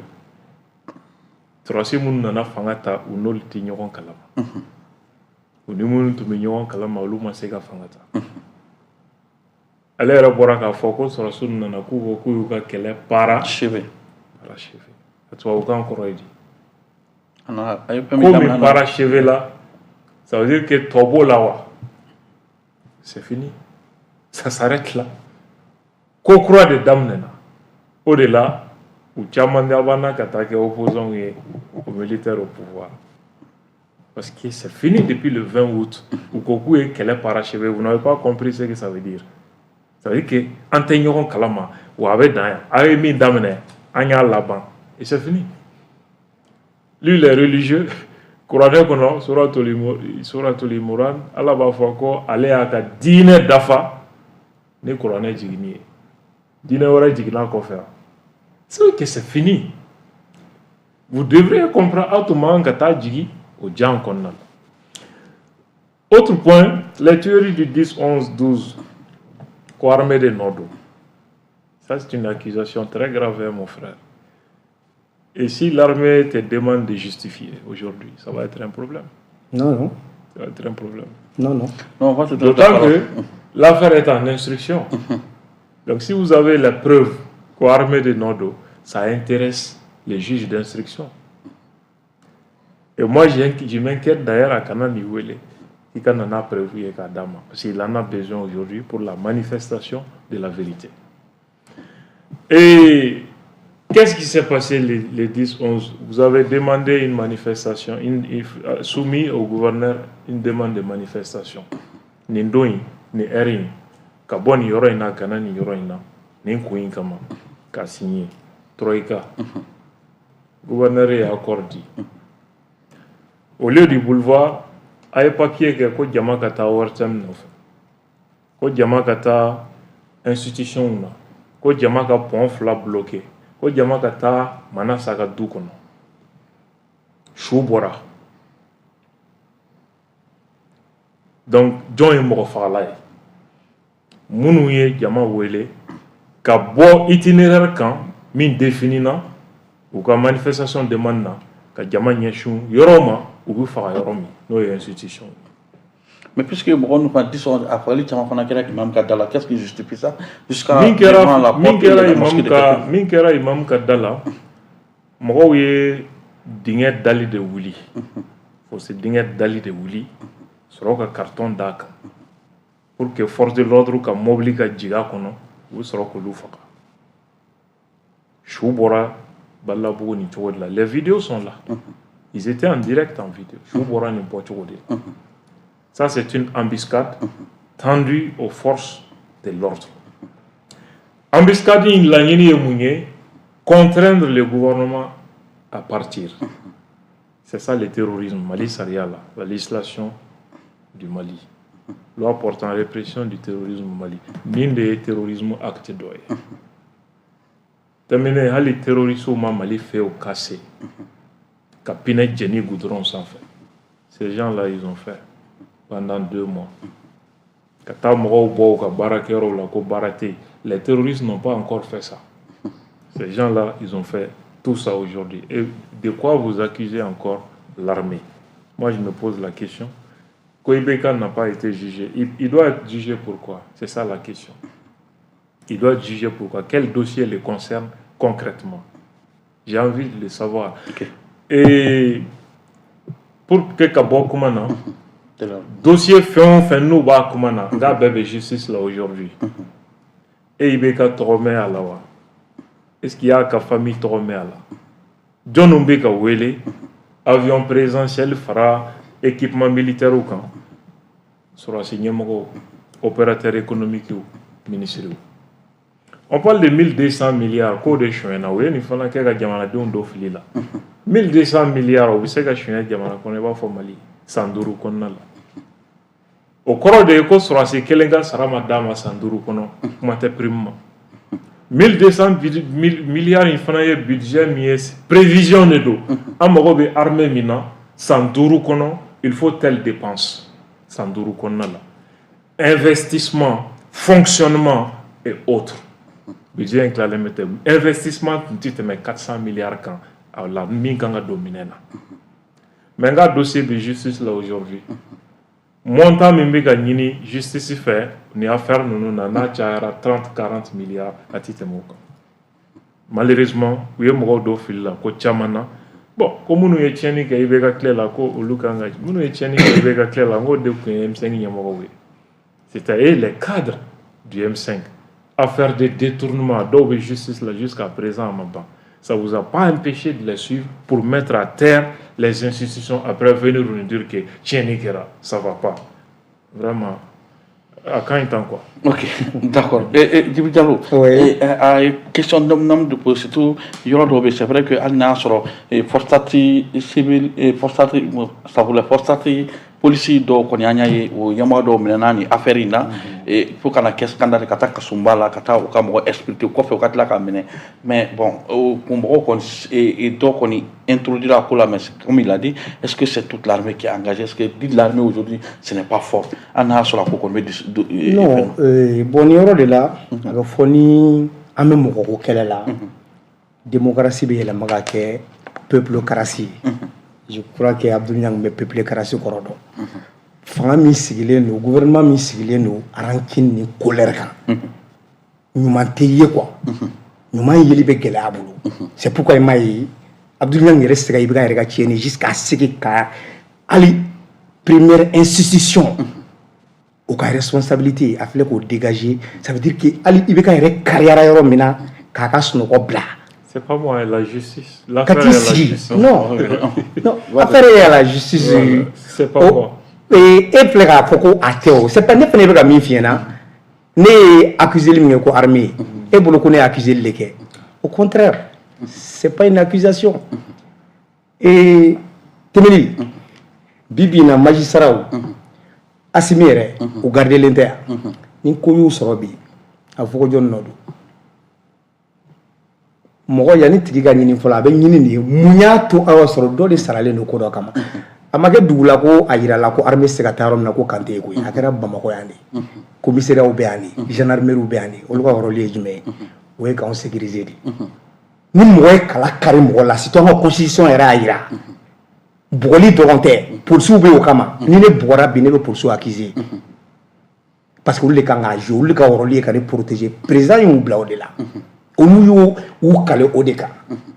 Troisième monde nana fangata ou n'ol ti ɲɔgɔn kalama. O ni minnu tun bɛ ɲɔgɔn kalama olu ma se ka fanga ta. Ale yɛrɛ bɔra k'a fɔ ko sɔrɔsiw nana k'u ko k'u y'u ka kɛlɛ parachever. Parachever. A tubabukan kɔrɔ ye di. Ko min parachever la, ça veut dire que tɔ b'o la wa? C'est fini. Ça s'arrête là. Ko kura de daminɛna. O de la. Ou Tchamandabana qui attaqué opposants et aux militaires au pouvoir. Parce que c'est fini depuis le 20 août, où Koku est qu'elle est parachevé. Vous n'avez pas compris ce que ça veut dire. Ça veut dire que Antagnon Kalama, ou avec Daya, avait mis Damene, Anya Laban, et c'est fini. Lui, les religieux, Courant qu'on sur Moran, Allah va faire aller à ta dîner d'afa, ne Courant Jigni. Dîner aura Jigna Kofer. C'est vrai que c'est fini. Vous devrez comprendre autrement que ta Jigi, au Djan Konnal. Autre point, les tueries du 10, 11, 12, Kouarmé de Nodo. Ça, c'est une accusation très grave, mon frère. Et si l'armée te demande de justifier aujourd'hui, ça va être un problème. Non. Ça va être un problème. Non. D'autant que l'affaire est en instruction. Donc, si vous avez la preuve Kouarmé de Nodo, ça intéresse les juges d'instruction. Et moi, je m'inquiète d'ailleurs à Kanani Ouele, qui en a prévu et Kadama, parce qu'il en a besoin aujourd'hui pour la manifestation de la vérité. Et qu'est-ce qui s'est passé les 10-11? Vous avez demandé une manifestation, soumis au gouverneur une demande de manifestation. Ni Ndoyi, ni Erin, Kabon Yoroina, Kanani Yoroina, ni Nkouin Kama, qu'a signé, Troïka. Gouverneur est accordé. Au lieu du boulevard, il y a un papier qui est Kodjamakata Ouartem, Kodjamakata institution, Kodjamaka pont fla bloqué, Kodjamakata Manasaka Dukono, Choubora. Donc, John est mort à la Mounouye, Djama Wele, ka bo itinéraire quand, min définina, ou ka manifestation demande na, ka Djama Nyeshun, Yoroma, ou Fara Yoromi, nos institutions. Mais puisque bon, nous avons dit après les Tchama Fanakera qui m'a Kadala, qu'est-ce qui justifie ça? Jusqu'à Minkera Imam Kadala, Mouye Dinget Dali de Wuli. Faut se Dinget Dali de Wuli, sera un carton d'ak. Pour que force de l'ordre ou mobile ka jiga kono, ou sera que l'oufaka. Choubora, Balabou ni Tchouadla. Les vidéos sont là. Ils étaient en direct en vidéo. Choubora ni Pochouadé. Ça, c'est une embuscade tendue aux forces de l'ordre. Embuscade, il a nié contraindre le gouvernement à partir. C'est ça le terrorisme. Mali Saria, la législation du Mali. Loi portant répression du terrorisme au Mali. Mine de terrorisme acte d'oeil. Terminé, les terroristes au Mali fait au cassé. Capinet Jenny Goudron sans fait. Ces gens-là, ils ont fait pendant 2 mois. Les terroristes n'ont pas encore fait ça. Ces gens-là, ils ont fait tout ça aujourd'hui. Et de quoi vous accusez encore l'armée? Moi, je me pose la question. Koibeka n'a pas été jugé. Il doit être jugé pourquoi? C'est ça la question. Il doit être jugé pourquoi? Quel dossier le concerne concrètement? J'ai envie de le savoir. Okay. Et pour que Kabo Koumana, dossier fait nous bas Koumana, il y a bébé justice là aujourd'hui. Et il y a Toromé à la wa. Est-ce qu'il y a une famille Toromé à la? John Umbeka Wele, avion présidentiel, fera équipement militaire au camp. Sera signé mon opérateur économique ou ministériel. On parle de 1200 milliards, quoi de chouin, il faut que les gens aient un dossier là. 1200 milliards, vous savez que je suis un diamant, on n'est pas formali, Sandourou Konnal. Au cours de l'école, sera ce que les gars sera madame Sandourou Kono, mate prime. 1200 milliards, il faut un budget, mais prévision de dos. Amarobe armée mina, Sandourou Kono, il faut telle dépense. Sandourou Konnal. Investissement, fonctionnement et autres. Budget inclus, investissement, tu te mets 400 milliards quand la minganga dominé. Mais un dossier de justice là aujourd'hui. Montant même gagné justice fait, ni affaire nous n'en 30-40 milliards à titre moka. Malheureusement, oui mon do fil là ko chamana. Bon, comme nous étions ni que ibeka clé là ko ulukanga. Nous étions ni que ibeka clé là ngo de ko M5 nyamoko. C'était les cadres du M5 à faire des détournements d'eau de justice là jusqu'à présent à Maba. Ça ne vous a pas empêché de les suivre pour mettre à terre les institutions après venir nous dire que Tchénikera, ça ne va pas. Vraiment. À quand il temps quoi? Ok, d'accord. Et Djibril Diallo, question de poser, surtout, il y aura c'est vrai que Al Nasr, forçati civil, forçati, ça voulait forçati polisi dɔw kɔni an y'a ye o ɲɛmɔgɔ dɔw minɛna ni affaire in na fo kana kɛ scandale ka taa kasunba la ka taa u ka mɔgɔ expliquer kɔfɛ u ka tila k'a minɛ mais bon kun mɔgɔw kɔni dɔw kɔni introduire a ko la mais comme il a dit est-ce que c'est toute l'armée qui est engagée est-ce que dit l'armée aujourd'hui ce n'est pas fort an n'a sɔrɔ a ko kɔni bɛ non bon ni yɔrɔ de la a bɛ fɔ ni an bɛ mɔgɔko kɛlɛ la démocratie bɛ yɛlɛma ka kɛ peuplocratie je crois que Abdou Niang bɛ peuplocratie kɔrɔ dɔn fanga min sigilen don gouvernement min sigilen don rancune ni colère kan ɲuman tɛ ye quoi ɲuman yeli bɛ gɛlɛya a bolo c'est pourquoi i m'a ye Abdou Niang yɛrɛ se ka i bɛ ka yɛrɛ ka tiɲɛni jusqu'à segin ka hali première institution o ka responsabilité a filɛ k'o dégager ça veut dire que hali i bɛ ka yɛrɛ kariyara yɔrɔ min na k'a ka sunɔgɔ bila. C'est pas moi, la justice. L'affaire est la justice. Non, non, l'affaire est la justice. C'est pas moi. Et filɛ k'a fɔ ko a tɛ o c'est pas ne fana bɛ ka min f'i ɲɛna ne ye accusé min kɛ ko armée e bolo ko ne ye accusé de kɛ au contraire c'est pas une accusation et tɛmɛni bi bi in na magistrats Assimi yɛrɛ o gardelen tɛ yan ni ko y'u sɔrɔ bi a fɔ ko jɔn nɔ don mɔgɔ yanni tigi ka ɲini fɔlɔ a bɛ ɲini de ye mun y'a to aw sɔrɔ dɔ de saralen don ko dɔ kama a ma kɛ dugu la ko a yira la ko armée se ka taa yɔrɔ min na ko Kante ye koyi a kɛra Bamakɔ yan de commissariat bɛ yan de gendarmerie bɛ yan de olu ka rôle ye jumɛn ye o ye k'anw sécuriser de ni mɔgɔ ye kala kari mɔgɔ la surtout an ka constitution yɛrɛ y'a yira bugɔli dɔrɔn tɛ policiers bɛ o kama ni ne bugɔra bi ne bɛ policiers accuser parce que olu de kan k'a jouer olu de ka rôle ye ka ne protéger président y'u bila o de la olu y'u kale o de kan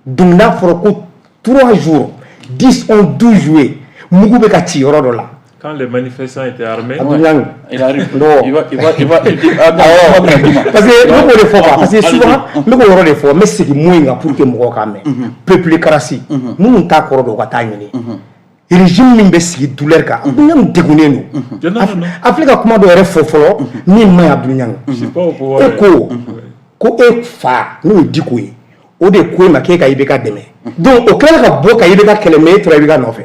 donc n'a fɔra ko 3 jours 10 11 12 juillet mugu bɛ ka ci yɔrɔ dɔ la. Quand les manifestants étaient armés, il arrive. Non. Il va parce que ne k'o de fɔ quoi parce que souvent ne k'o yɔrɔ de fɔ n bɛ segin mun in kan pour que mɔgɔw k'a mɛn peuplocratie minnu t'a kɔrɔ dɔn u ka taa ɲini régime min bɛ sigi douleur kan Abdou Niang degunnen don a filɛ ka kuma dɔ yɛrɛ fɔ fɔlɔ min man ɲi Abdou Niang e ko e fa n'o ye Diko ye o de ko e ma k'e ka IBK dɛmɛ donc o kɛra ka bɔ ka IBK kɛlɛ mais e tora IBK nɔfɛ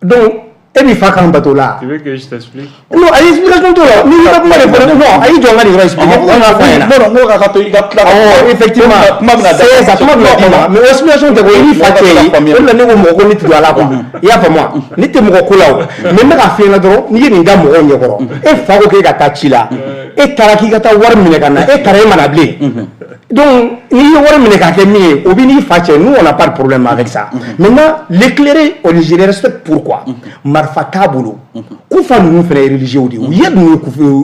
donc e b'i fa kan bato la. Tu veux que je t'explique? Non, a ye explication t'o la n'i ka kuma de fɔ non a y'i jɔ n ka nin yɔrɔ expliquer fo ka n'a fɔ ɲɛna. non k'a to i ka tila. Effectivement kuma bɛna kɔnɔ mais explication tɛ ko i ni fa tɛ ye o de la ne ko mɔgɔ ko ne tugu a la quoi i y'a faamu wa ne tɛ mɔgɔ ko la o mais n bɛ ka f'i ɲɛna dɔrɔn n'i ye nin da mɔgɔw ɲɛkɔrɔ e fa ko k'e ka taa ci la e taara k'i ka taa wari minɛ ka na e taara e mana bilen donc n'i ye wari minɛ k'a kɛ min ye o b'i n'i fa cɛ nous on n'a pas de problème avec ça maintenant l'éclairé je le respecte pourquoi marifa t'a bolo ko fa ninnu fana ye religieux de ye u ye ninnu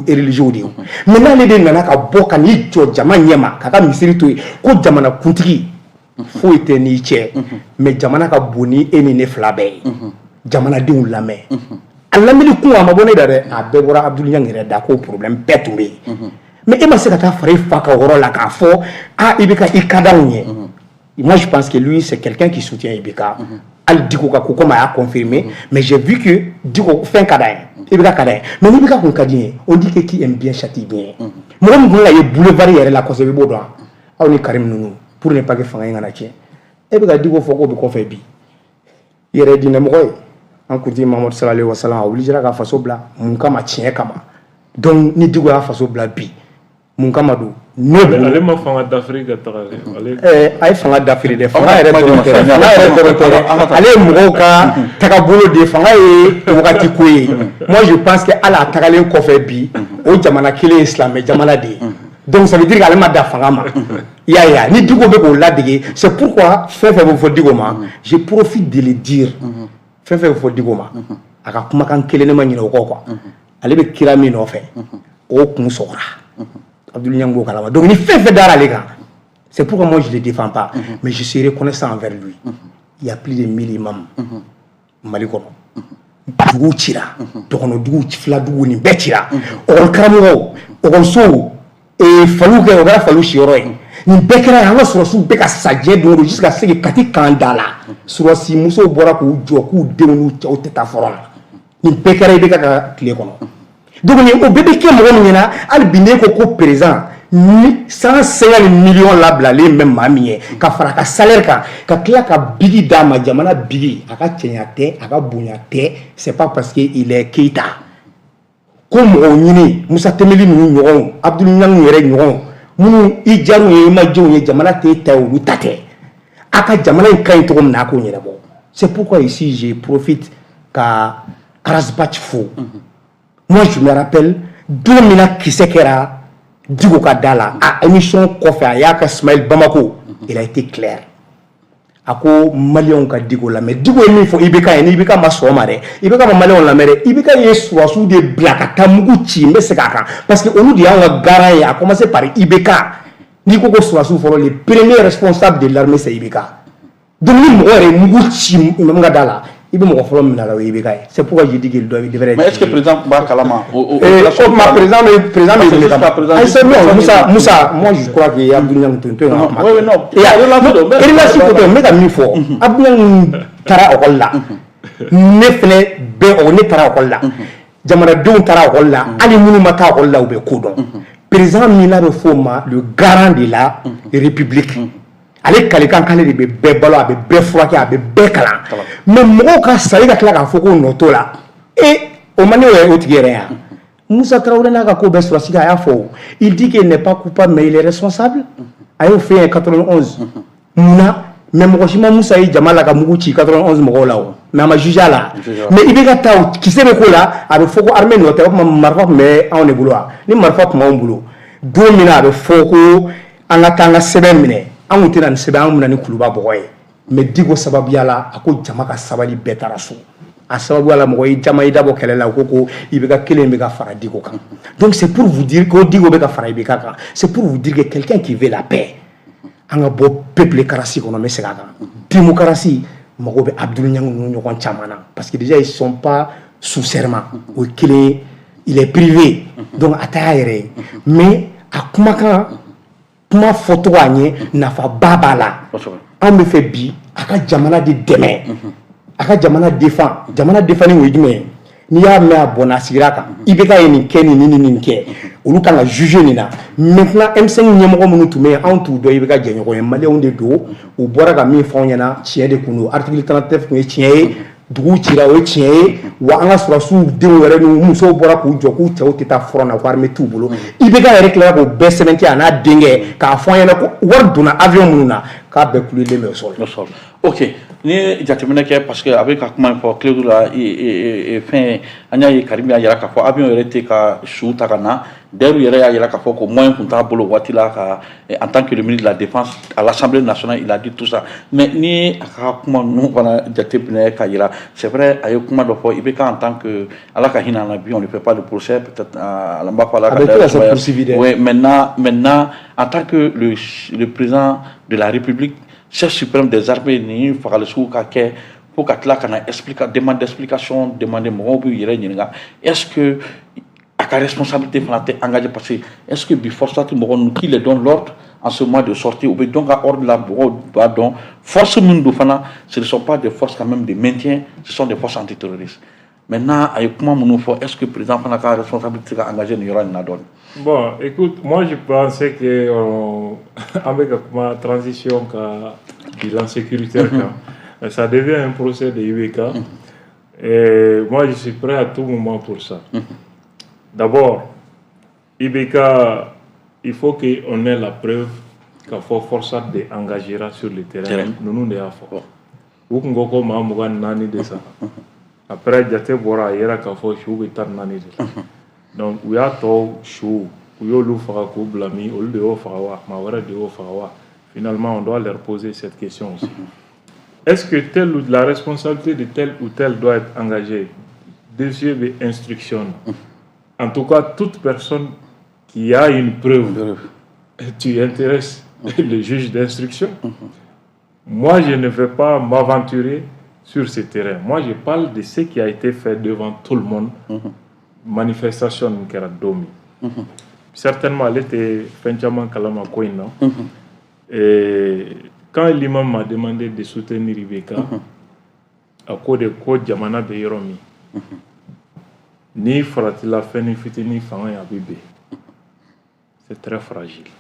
ye religieux de ye maintenant ale de nana ka bɔ ka n'i jɔ jama ɲɛma k'a ka misiri to yen ko jamana kuntigi foyi tɛ n'i cɛ mais jamana ka bon ni e ni ne fila bɛɛ ye jamanadenw lamɛn a lamɛnni kun a ma bɔ ne da dɛ a bɛɛ bɔra Abdou Niang yɛrɛ da k'o problème bɛɛ tun bɛ yen mais e ma se ka taa fara i fa ka yɔrɔ la k'a fɔ ah i bɛ ka i ka d'anw ye moi je pense que lui c'est quelqu'un qui soutient IBK al Diko ka ko comme a y'a confirmé mais j'ai vu que Diko fɛn ka d'a ye IBK ka d'a ye mais IBK kun ka di ye on dit que qui aime bien châtie bien mɔgɔ min kun ka ye boulevard yɛrɛ la kosɛbɛ i b'o dɔn aw ni Karim ninnu pour ne pas que fanga in kana tiɲɛ e bɛ ka Diko fɔ k'o bɛ kɔfɛ bi yɛrɛ diinɛmɔgɔ ye an kuntigi Mahamadu sallallahu alaihi wa sallam a obligerait ka faso bila mun kama tiɲɛ kama donc ni Diko y'a faso bila bi mun kama don n'o bolo ale ma fanga dafiri ka taga a ye fanga dafiri dɛ fanga yɛrɛ dɔrɔn tɛ ale ye mɔgɔw ka tagabolo de fanga ye wagati ko ye moi je pense que ala tagalen kɔfɛ bi o jamana kelen ye silamɛ jamana de ye donc ça veut dire qu'ale ma da fanga ma i y'a ye ni Diko bɛ k'o ladege c'est pourquoi fɛn fɛn bɛ fɔ Diko ma je profite de le dire fɛn fɛn bɛ fɔ Diko ma a ka kumakan kelen ne ma ɲinɛ o kɔ quoi ale bɛ kira min nɔfɛ o kun sɔgɔra Abdou Niang b'o kalama donc ni fɛn fɛn dara ale kan c'est pourquoi moi je le défends pas mais je suis reconnaissant envers lui il y a plus de 1000 imams Mali kɔnɔ dugu cira dɔgɔnɔdugu filadugu nin bɛɛ cira ɔkɔli karamɔgɔw ɔkɔlisow faliw kɛ o kɛra faliw siyɔrɔ ye nin bɛɛ kɛra an ka sɔrɔsiw bɛ ka sa diɲɛ don o don jusqu'à ce que Kati kan da la sɔrɔsi musow bɔra k'u jɔ k'u denw n'u cɛw tɛ taa fɔlɔ la nin bɛɛ kɛra IBK ka tile kɔnɔ donc o bɛɛ bɛ kɛ mɔgɔ min ɲɛna hali bi ne ko président 150 millions lablalen même mamie ka fara ka salaire ka kila ka bigi dama jamana bigi aka tinyate aka bunyate c'est pas parce que il est Keita comme on ñini Musa Temeli ñu ñogon Abdul Nyang yere ñogon munu i jaru ye ma jow ye jamana te taw lu tate aka jamana kay to na ko ñere bo c'est pourquoi ici je profite ka Karasbach fou moi je me rappelle 2000 qui c'est kera Digo Kadala à émission Kofi Ayaka Smail Bamako il a été clair ako Malion ka Digo la mais Digo ni fo ibeka ni ibeka masoma de ibeka ma Malion la mere ibeka yesu wasu de blakata muguchi mbeseka parce que onu dia wa garan a commencé par ibeka ni ko ko wasu foro les premiers responsables de l'armée c'est ibeka donc ni mo re muguchi nga dala c'est pourquoi je dis qu'il devrait être. Mais est-ce que le président Bakalama Moussa, moi je crois qu'il y a Abdoulaye Tonton. Oui, non. Il a dit Abdoulaye Tara Okola. Nefne be on est Tara Okola. Jamana Don Tara Okola. Ali Mounuma Tara Okola ou Bekoudon. Président Mila Reforma, le garant de la République. Ale kalikan kale de be balo abe be froaki abe be kala mais mo ka sali ka kala ka foko noto la o mani o tigere ya Moussa Traoré n'a ka ko be sur sika ya fo il dit qu'il n'est pas coupable mais il est responsable ayo fait 91 muna même ko shima Moussa yi jamala ka mugu ci 91 mo la o mais ma juge la mais il ka taw ki se be ko la abe foko armée noto ko marfa mais on est boulot ni marfa ko on boulot do mina abe foko anga tanga seben mine an tena ni sebe an munani kuluba boy mais digo sababu yala ako jama ka sabali betaraso a sababu yala mo yi jama ida bo kelela ko ibeka kele mbeka fara digo kan donc c'est pour vous dire que digo beka fara ibeka kan c'est pour vous dire que quelqu'un qui veut la paix anga bo peuple karasi kono meseka kan démocratie mo be Abdoul Niang ñu ñokon chamana parce que déjà ils sont pas sous serment au kele il est privé donc atayere mais akuma kan kuma photo anye nafa babala on me fait bi aka jamana de demain aka jamana défend ni wejime ni ya me abona siraka ibeka yeni keni ni ke olu kan juger ni na maintenant M5 nyemoko munu tume en tout do ibeka jenyo ko mali on de do o bora ka mi fon yana chien de kunu article 39 ko chien dugu cira o tiɲɛ wa an ka surasiw denw yɛrɛ ni musow bɔra k'u jɔ k'u cɛw tɛ taa front na ko armée t'u bolo IBK yɛrɛ tilara k'o bɛɛ sɛbɛntiya a n'a denkɛ k'a fɔ an ɲɛna ko wari donna avion minnu na k'a bɛɛ kulilen bɛ o sol. Ok ni jateminɛ kɛ parce que a bɛ ka kuma fɔ tile la fɛn an y'a ye Karimi y'a jira k'a fɔ avion yɛrɛ tɛ ka su ta ka na d'ailleurs yɛrɛ y'a jira k'a fɔ ko moyen tun t'a bolo waati la ka en tant que le ministre de la défense à l'Assemblée nationale il a dit tout ça mais ni a ka kuma ninnu fana jateminɛ k'a jira c'est vrai a ye kuma dɔ fɔ IBK en tant que ala ka hinɛ na bi on ne fait pas le procès peut-être à la mbapa la oui maintenant en tant que le président de la République chef suprême des armées ni fagalisu ka kɛ pour ka tila kana demande d'explication demander mɔgɔw b'u yɛrɛ ɲininka est-ce que a ka responsabilité fana tɛ engagé parce que est-ce que bi forçati mɔgɔ ninnu qui les donne l'ordre en ce moment de sortir ou bien donc à ordre la mɔgɔw b'a dɔn force minnu don fana ce ne sont pas des forces quand même de maintien ce sont des forces antiterroristes maintenant a ye kuma minnu fɔ est-ce que président fana ka responsabilité ka engagé nin yɔrɔ nin na dɔɔni. Bon, écoute, moi je pensais que avec la transition bilan sécuritaire, ça devient un procès de IBK. Et moi je suis prêt à tout moment pour ça. D'abord, IBK, il faut qu'on ait la preuve qu'il faut forcer d'engager sur le terrain. Nous nous devons faire. Vous pouvez de ça. Après, j'étais bora hier à Kafo, je suis nani de ça. Donc, il y a tout chaud, il y a l'oufra blami, il y a l'oufra, finalement, on doit leur poser cette question aussi. Est-ce que la responsabilité de tel ou tel doit être engagée? Deuxième instruction. En tout cas, toute personne qui a une preuve, tu intéresses le juge d'instruction. Moi, je ne vais pas m'aventurer sur ce terrain. Moi, je parle de ce qui a été fait devant tout le monde. Manifestation qui a domi. Certainement, elle était Fenchaman Kalama Koina. Et quand l'imam m'a demandé de soutenir IBK, à cause de quoi Djamana Beyeromi, ni Faratila Feni Fitini Fanga Yabibe. c'est très fragile.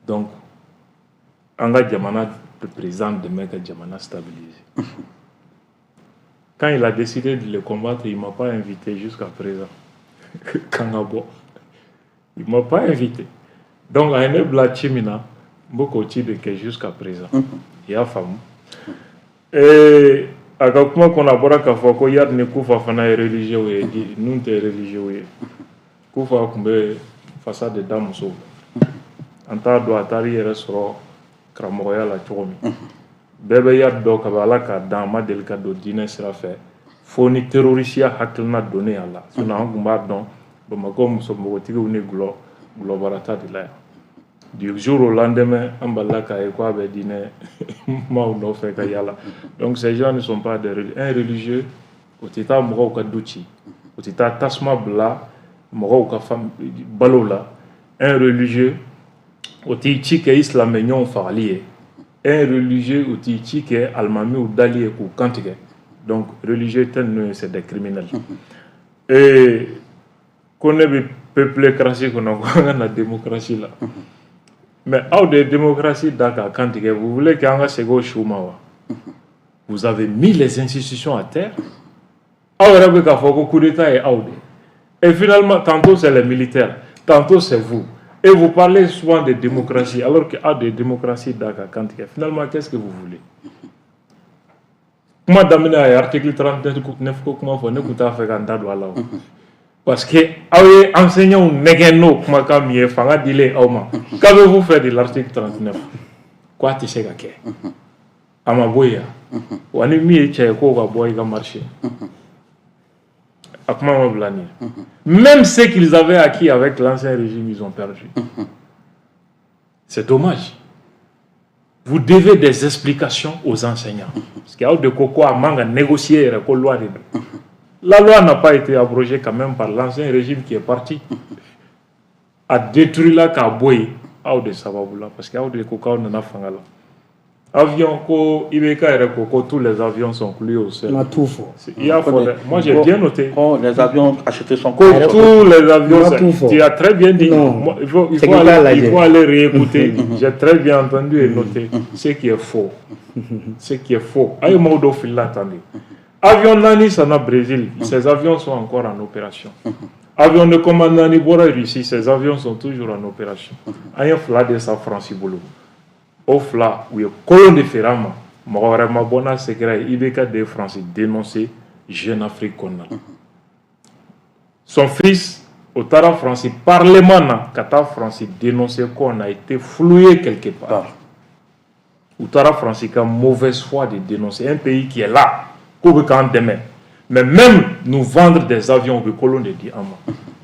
Donc, Anga Djamana, le président de Meka Djamana stabilisé. Quand il a décidé de le combattre, il ne m'a pas invité jusqu'à présent. Kangabo. Il ne m'a pas invité. Donc, à une blague chimina, beaucoup de que jusqu'à présent. Il y a femme. Et à quand on a boré qu'à fois qu'il y a des coups fana religieux et nous t'es religieux. Koufa kumbe façade de dames so. Anta do atari restaurant kramoya la chomi. Bébé ya do kabala ka dans ma delika do dîner sera fait. Foni terroriste hakilna donné à la. Sona ngumba don bamako muso motiki une globalata de là. Du jour au lendemain, Ambalaka et quoi be dîner mau no fait kayala. Donc ces gens ne sont pas des religieux. Au tita moko kaduchi. Au tita tasma bla moko ka fam balola. Un religieux au titi que islam nyon farlié. Un religieux au titi que almami ou dali ou kantige. Donc religieux tel c'est des criminels. Et qu'on est peuplé crasé qu'on a la démocratie là. Mais au de démocratie d'accord quand vous voulez qu'il y ait un second choumawa, vous avez mis les institutions à terre. Coup d'État est out. Et finalement, tantôt c'est les militaires, tantôt c'est vous. Et vous parlez souvent de démocratie, alors qu'il y a des démocraties d'accord quand finalement, qu'est-ce que vous voulez? Comment d'amener à l'article 39, comment faut n'écouter faire un tas de là. Parce que, enseignants, n'égéno, comment comme fanga dile auma. Qu'avez-vous fait de l'article 39? Quoi tu sais qu'est? Amaboya. On est mis chez quoi boy va marcher. Même ce qu'ils avaient acquis avec l'ancien régime, ils ont perdu. C'est dommage. Vous devez des explications aux enseignants. Parce qu'il y a de coco à manga négocier la loi. La loi n'a pas été abrogée quand même par l'ancien régime qui est parti. A détruit la Kaboy, de Sababoula, parce qu'il y a de coca on a fangala. Avion, tous les avions sont cloués au sol. Moi j'ai bien noté. Les avions achetés sont tous les avions, tu as très bien dit. Il faut aller réécouter. J'ai très bien entendu et noté ce qui est faux. Ce qui est faux. Aïe, Maudo Fila, attendez. Avion Nani, ça n'a Brésil. Ces avions sont encore en opération. Avion de commande Nani, Bora Russie, ces avions sont toujours en opération. Aïe, Fla de San Francisco. Au Fla, où il y a colon de Ferrama, Morama Bona Secret, Ibeka de France dénoncé Jeune Afrique qu'on a. Son fils, au Tara France, Parlement, Kata France dénoncé qu'on a été floué quelque part. Au Tara France, il a mauvaise foi de dénoncer un pays qui est là. Mais même nous vendre des avions de colons de diamants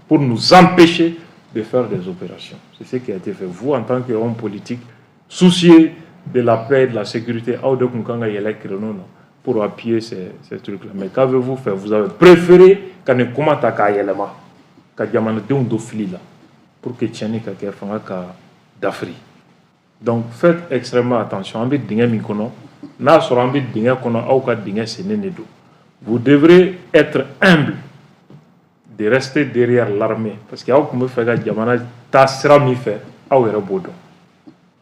pour nous empêcher de faire des opérations. C'est ce qui a été fait. Vous, en tant qu'homme politique, soucieux de la paix et de la sécurité, pour appuyer ces trucs-là. Mais qu'avez-vous fait? Vous avez préféré qu'on ne commente à Kayelema, pour que Tchani d'Afrique. Donc faites extrêmement attention. Vous devrez être humble de rester derrière l'armée. Parce qu'il y a beaucoup de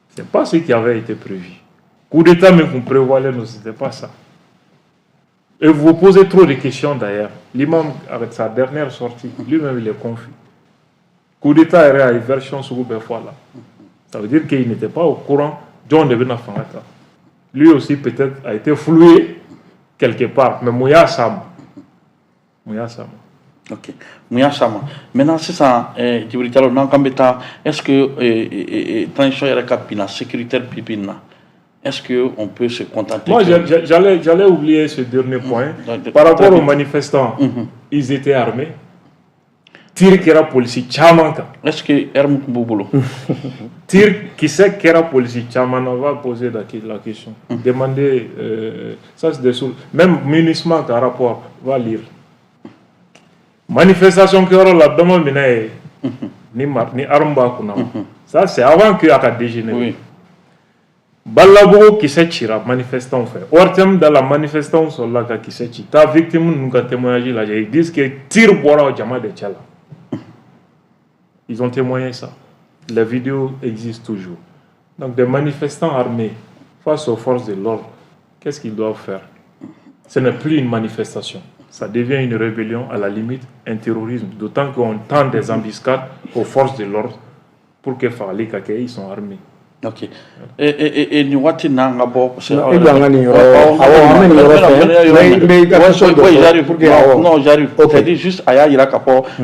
ce n'est pas ce qui avait été prévu. Coup d'État, mais vous prévoyez, ce n'était pas ça. Et vous posez trop de questions d'ailleurs. L'imam, avec sa dernière sortie, lui-même, il est confus. Coup d'État est à une version sur le fois là. Ça veut dire qu'il n'était pas au courant John de Fangata. Lui aussi, peut-être, a été floué quelque part. Mais Mouya Sama. Ok. Mouya Sama. Maintenant, c'est ça, Djibril Diallo, est-ce que transition est sécuritaire pipina? Est-ce qu'on peut se contenter? Moi, j'allais oublier ce dernier point. Par rapport aux manifestants, ils étaient armés. Tir qui era police chamanka. Est-ce que Hermou Boubolo Tir qui sait qui era police chaman, on va poser la question. Demander, ça c'est des sous. Même munissement par rapport, va lire. Manifestation qui aura la demande ni armba kuna. Ça c'est avant qu'il y ait dégénéré. Balabo qui s'est tiré, manifestant fait. Ortem dans la manifestation là qui s'est tiré. Ta victime nous a témoigné là, ils disent que tire boira au diamant de Tchala. Ils ont témoigné ça. Les vidéos existent toujours. Donc des manifestants armés face aux forces de l'ordre, qu'est-ce qu'ils doivent faire? Ce n'est plus une manifestation. Ça devient une rébellion, à la limite un terrorisme. D'autant qu'on tend des embuscades aux forces de l'ordre pour que Fali Kake, ils sont armés. Ok. Et nous voici dans la boîte. Non, j'arrive. C'est juste à y a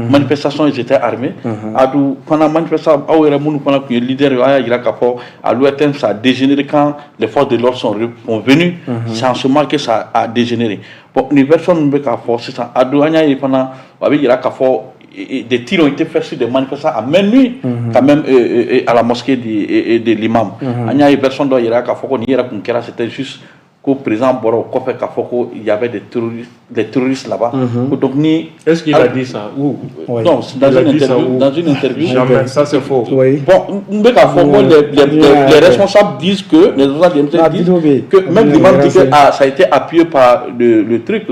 manifestation, ils étaient armés. Pendant la manifestation, le leader a l'ouest, ça a dégénéré quand les forces de l'ordre sont venus. C'est en ce moment que ça a dégénéré. Bon, les personnes ne peuvent pas c'est ça. À Douania, il y a des tirs ont été faits sur des manifestants à main nue, quand même, à la mosquée de l'imam. Il y a des personnes qui ont c'était juste qu'au présent, il y avait des terroristes là-bas. Est-ce qu'il a dit ça? Où? Non, dans une interview. Jamais, ça c'est faux. Oui. Bon, les responsables disent que, les responsables disent que même l'imam dit que ça a été appuyé par le truc,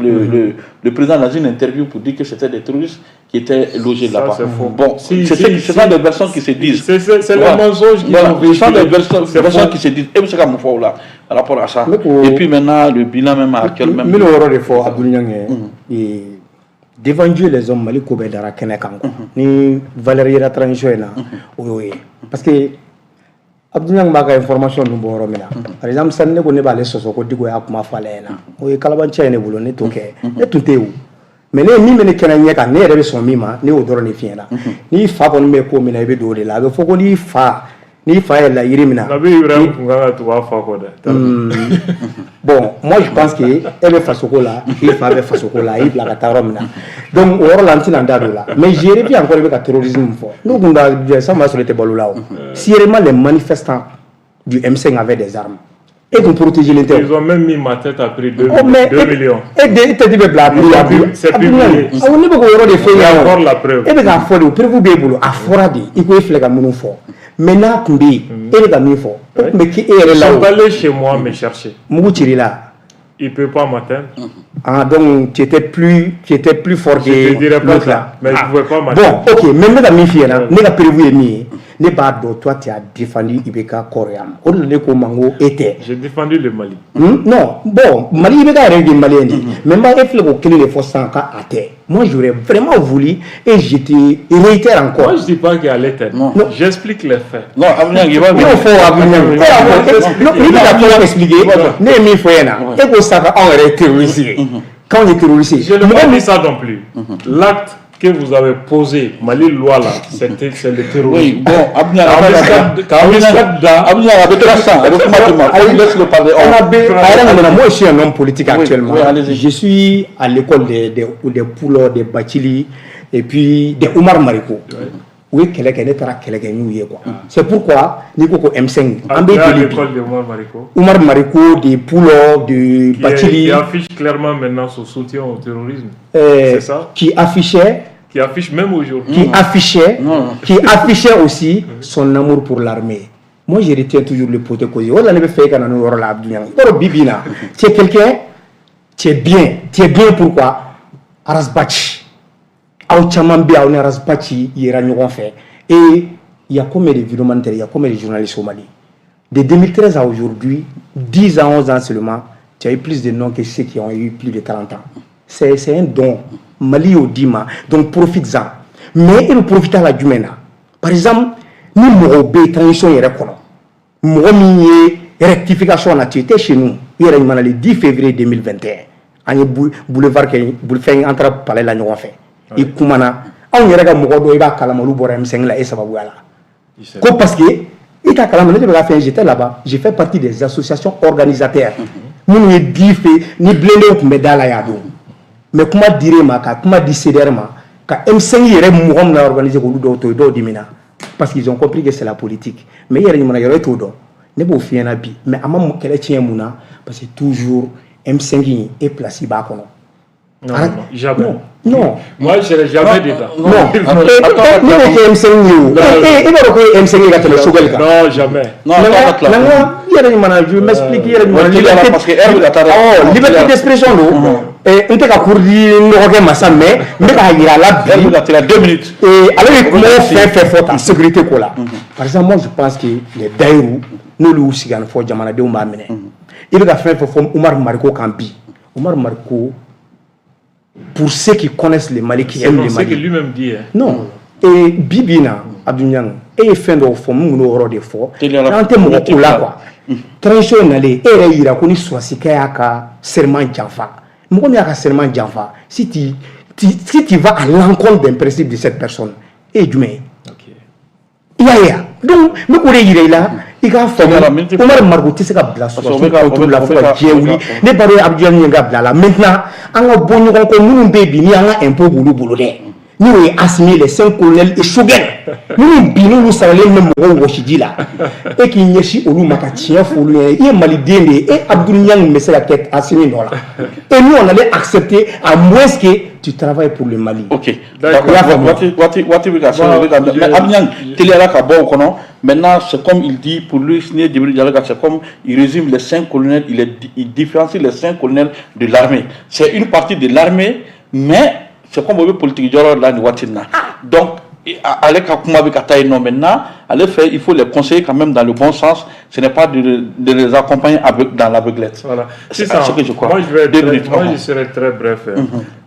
le président dans une interview pour dire que c'était des terroristes qui étaient logés là-bas. Bon, c'est ça des personnes qui se disent. C'est les mensonges qui sont véhiculés. C'est ça des personnes qui se disent. Et c'est comme ça là, par rapport à ça. Et puis maintenant, le bilan même actuel même. Mais le rôle des fois, Abdoulaye, devant Dieu les hommes, Mali Kobe Dara Kenekan. Ni Valérie la transition là. Oui. Parce que Abdoulaye m'a information nous bon romina. Par exemple, ça ne connaît pas les sosos ko digo ya kuma fale na. Oui, kalabancha ne bulo ne toke. Ne tunte où. Mais ne mi mene kena nyeka ne rebe son mima ne odoro ne fiena. Ni fa ko me ko mina be do de la. Faut ko ni fa la yirimina. Bon, moi je pense que elle est face au là, il fa be face au là, il la kataromina. Donc on lanti nan dado là. Mais j'ai revu encore avec le terrorisme fort. Nous ça va sur le tebalo là. Si réellement les manifestants du M5 avaient des armes et qu'on protégeait l'intérieur. Ils ont même mis ma tête à prix 2 millions. Et des têtes de blague. C'est publié. On n'est pas Il y a encore la preuve. Et bien, à fond, le prévu de boulot, à foradi, il faut faire comme nous fort. Maintenant, qu'on dit, il est comme nous fort. Mais qui est là? Ils sont allés chez moi me chercher. Moutiri là. Il ne peut pas m'atteindre. Ah, donc tu étais plus fort que. Je ne dirais pas ça, mais je ne pouvais pas m'atteindre. Bon, ok, même dans mes filles, n'est pas prévu et mis. N'est pas d'eau, toi tu as défendu Ibeka Koream. On ne l'écho mango était. J'ai défendu le Mali. Non, bon, Mali Ibeka est un Malien. Même pas effet pour qu'il les fasse en cas à terre. Moi j'aurais vraiment voulu et j'étais réitère encore. Moi je ne dis pas qu'il allait être. J'explique les faits. Non, il va bien. Il va expliquer. N'est mis foyena. Et pour ça, on est terrorisé. Quand on est terrorisé. Je ne pas dit ça non plus. L'acte que vous avez posé, Mali loi là, c'est le terrorisme. Oui, bon, moi je suis un homme politique actuellement. Je suis à l'école des Poulo, des Bachili et puis des Oumar Mariko. Oui, c'est pourquoi Nico M5 à l'école de Oumar Mariko. Oumar Mariko, des Poulo, de Bachili. Qui affiche clairement maintenant son soutien au terrorisme. C'est ça? Qui affiche même aujourd'hui. Qui affichait aussi son amour pour l'armée. Moi, je retiens toujours le protocole. Oh là, fait quand on a là, Bibina. Tu es quelqu'un, tu es bien. Tu es bien pourquoi? Arasbachi. Aouchamambi, on Arasbachi, il y a fait. Et il y a combien de vidéomantères, il y a combien de journalistes au Mali? De 2013 à aujourd'hui, 10 à 11 ans seulement, tu as eu plus de noms que ceux qui ont eu plus de 40 ans. C'est un don. Mali au Dima, donc profite-en. Mais il profite à la Dumena. Par exemple, nous avons transition et reconnaissance. Nous avons rectification à tuer chez nous. Il y a le 10 février 2021. On boulevard qui est entre palais la nuit. Et Koumana, on y a un mot de Kalamou Borem Sengla et Sababouala. Parce que, j'étais là-bas, j'ai fait partie des associations organisateurs. Nous avons dit ni blindé ou médaille à dos. Mais comment dire comment décider quand M5 yere mouvement na organiser ko do dimina parce qu'ils ont compris que c'est la politique mais yere nyuma yere to do ne bo fiena bi mais ama mo kele tien muna parce que toujours M5 est placé bas kono non, jamais. Non. Moi, je serai jamais dedans. Non. Non, jamais. Non, liberté d'expression, n tɛ ka cours di nɔgɔkɛ ma sa mais n bɛ k'a yira a la bi. Elle a 2 minutes. Ale bɛ kuma fɛn fɛn fɔ ta sécurité ko la. Par exemple moi je pense que les dayiru n'olu y'u sigi ani fɔ jamanadenw b'a minɛ. I bɛ ka fɛn fɛn fɔ Umaru Mariko kan bi. Umaru Mariko pour ceux qui connaissent le Mali qui aiment le Mali. C'est que lui-même dit. Non. Bi bi in na Abdou Niang e ye fɛn dɔw fɔ mun y'o yɔrɔ de fɔ n'an tɛ mɔgɔ ko la quoi. Transition nalen e yɛrɛ yira ko ni sɔrɔsikɛ y'a ka serment janfa mɔgɔ min y'a ka serment janfa si tu vas à l'encontre d'un principe de cette personne e ye jumɛn ye i y'a ye donc n bɛ k'o de yira i la i k'a faamu Umaru Mariko tɛ se ka bila sɔrɔsi contrôle la fo ka diɲɛ wuli ne b'a dɔn Abdou Niang ye ka bila la maintenant an ka bɔ ɲɔgɔn kɔ minnu bɛ yen bi ni an ka impôt b'olu bolo dɛ. Nous avons assimilé les 5 colonels et Choguel. Nous nous savons les Washidi là. Et qui n'y a pas de Makatien, il y a Malidien et Abdou Niang me c'est la tête assimilée là. Et nous on allait accepter à moins que tu travailles pour le Mali. Ok. Maintenant, c'est comme il dit, pour lui, c'est comme il résume les 5 colonels, il différencie les 5 colonels de l'armée. C'est une partie de l'armée, mais c'est comme le politique là donc maintenant il faut les conseiller quand même dans le bon sens, ce n'est pas de les accompagner dans l'aveuglette. Voilà, c'est ça ce que je crois. Moi je serai très bref.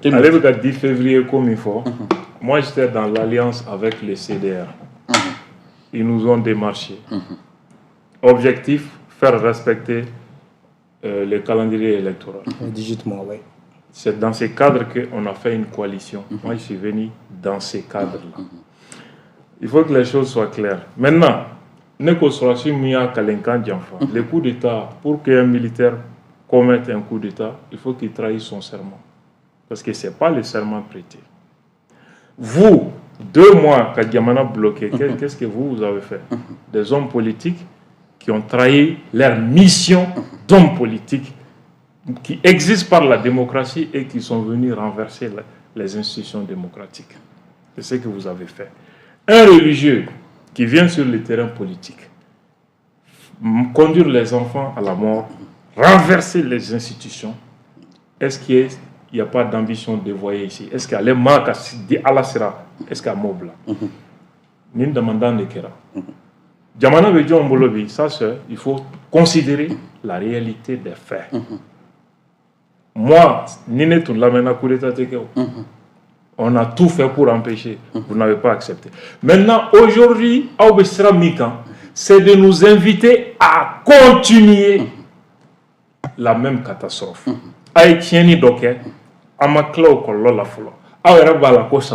Allez le 10 février comme il faut. Moi j'étais dans l'alliance avec les CDR. Ils nous ont démarché. Objectif, faire respecter le calendrier électoral. 18 mois, oui. C'est dans ces cadres qu'on a fait une coalition. Moi, je suis venu dans ces cadres-là. Il faut que les choses soient claires. Maintenant, les coups d'État, pour qu'un militaire commette un coup d'État, il faut qu'il trahisse son serment. Parce que ce n'est pas le serment prêté. Vous, 2 mois que Diamana bloqué, qu'est-ce que vous avez fait? Des hommes politiques qui ont trahi leur mission d'hommes politiques qui existent par la démocratie et qui sont venus renverser les institutions démocratiques. C'est ce que vous avez fait. Un religieux qui vient sur le terrain politique, conduire les enfants à la mort, renverser les institutions, est-ce qu'il n'y a pas d'ambition dévoyée ici? Est-ce qu'il y a les marques à la sera? Est-ce qu'il y a mobile? Nous demandons de Kera. Diamana Bedjon Mbolobi, ça c'est, il faut considérer la réalité des faits. Moi, on a tout fait pour empêcher. Vous n'avez pas accepté. Maintenant, aujourd'hui, c'est de nous inviter à continuer la même catastrophe. Ça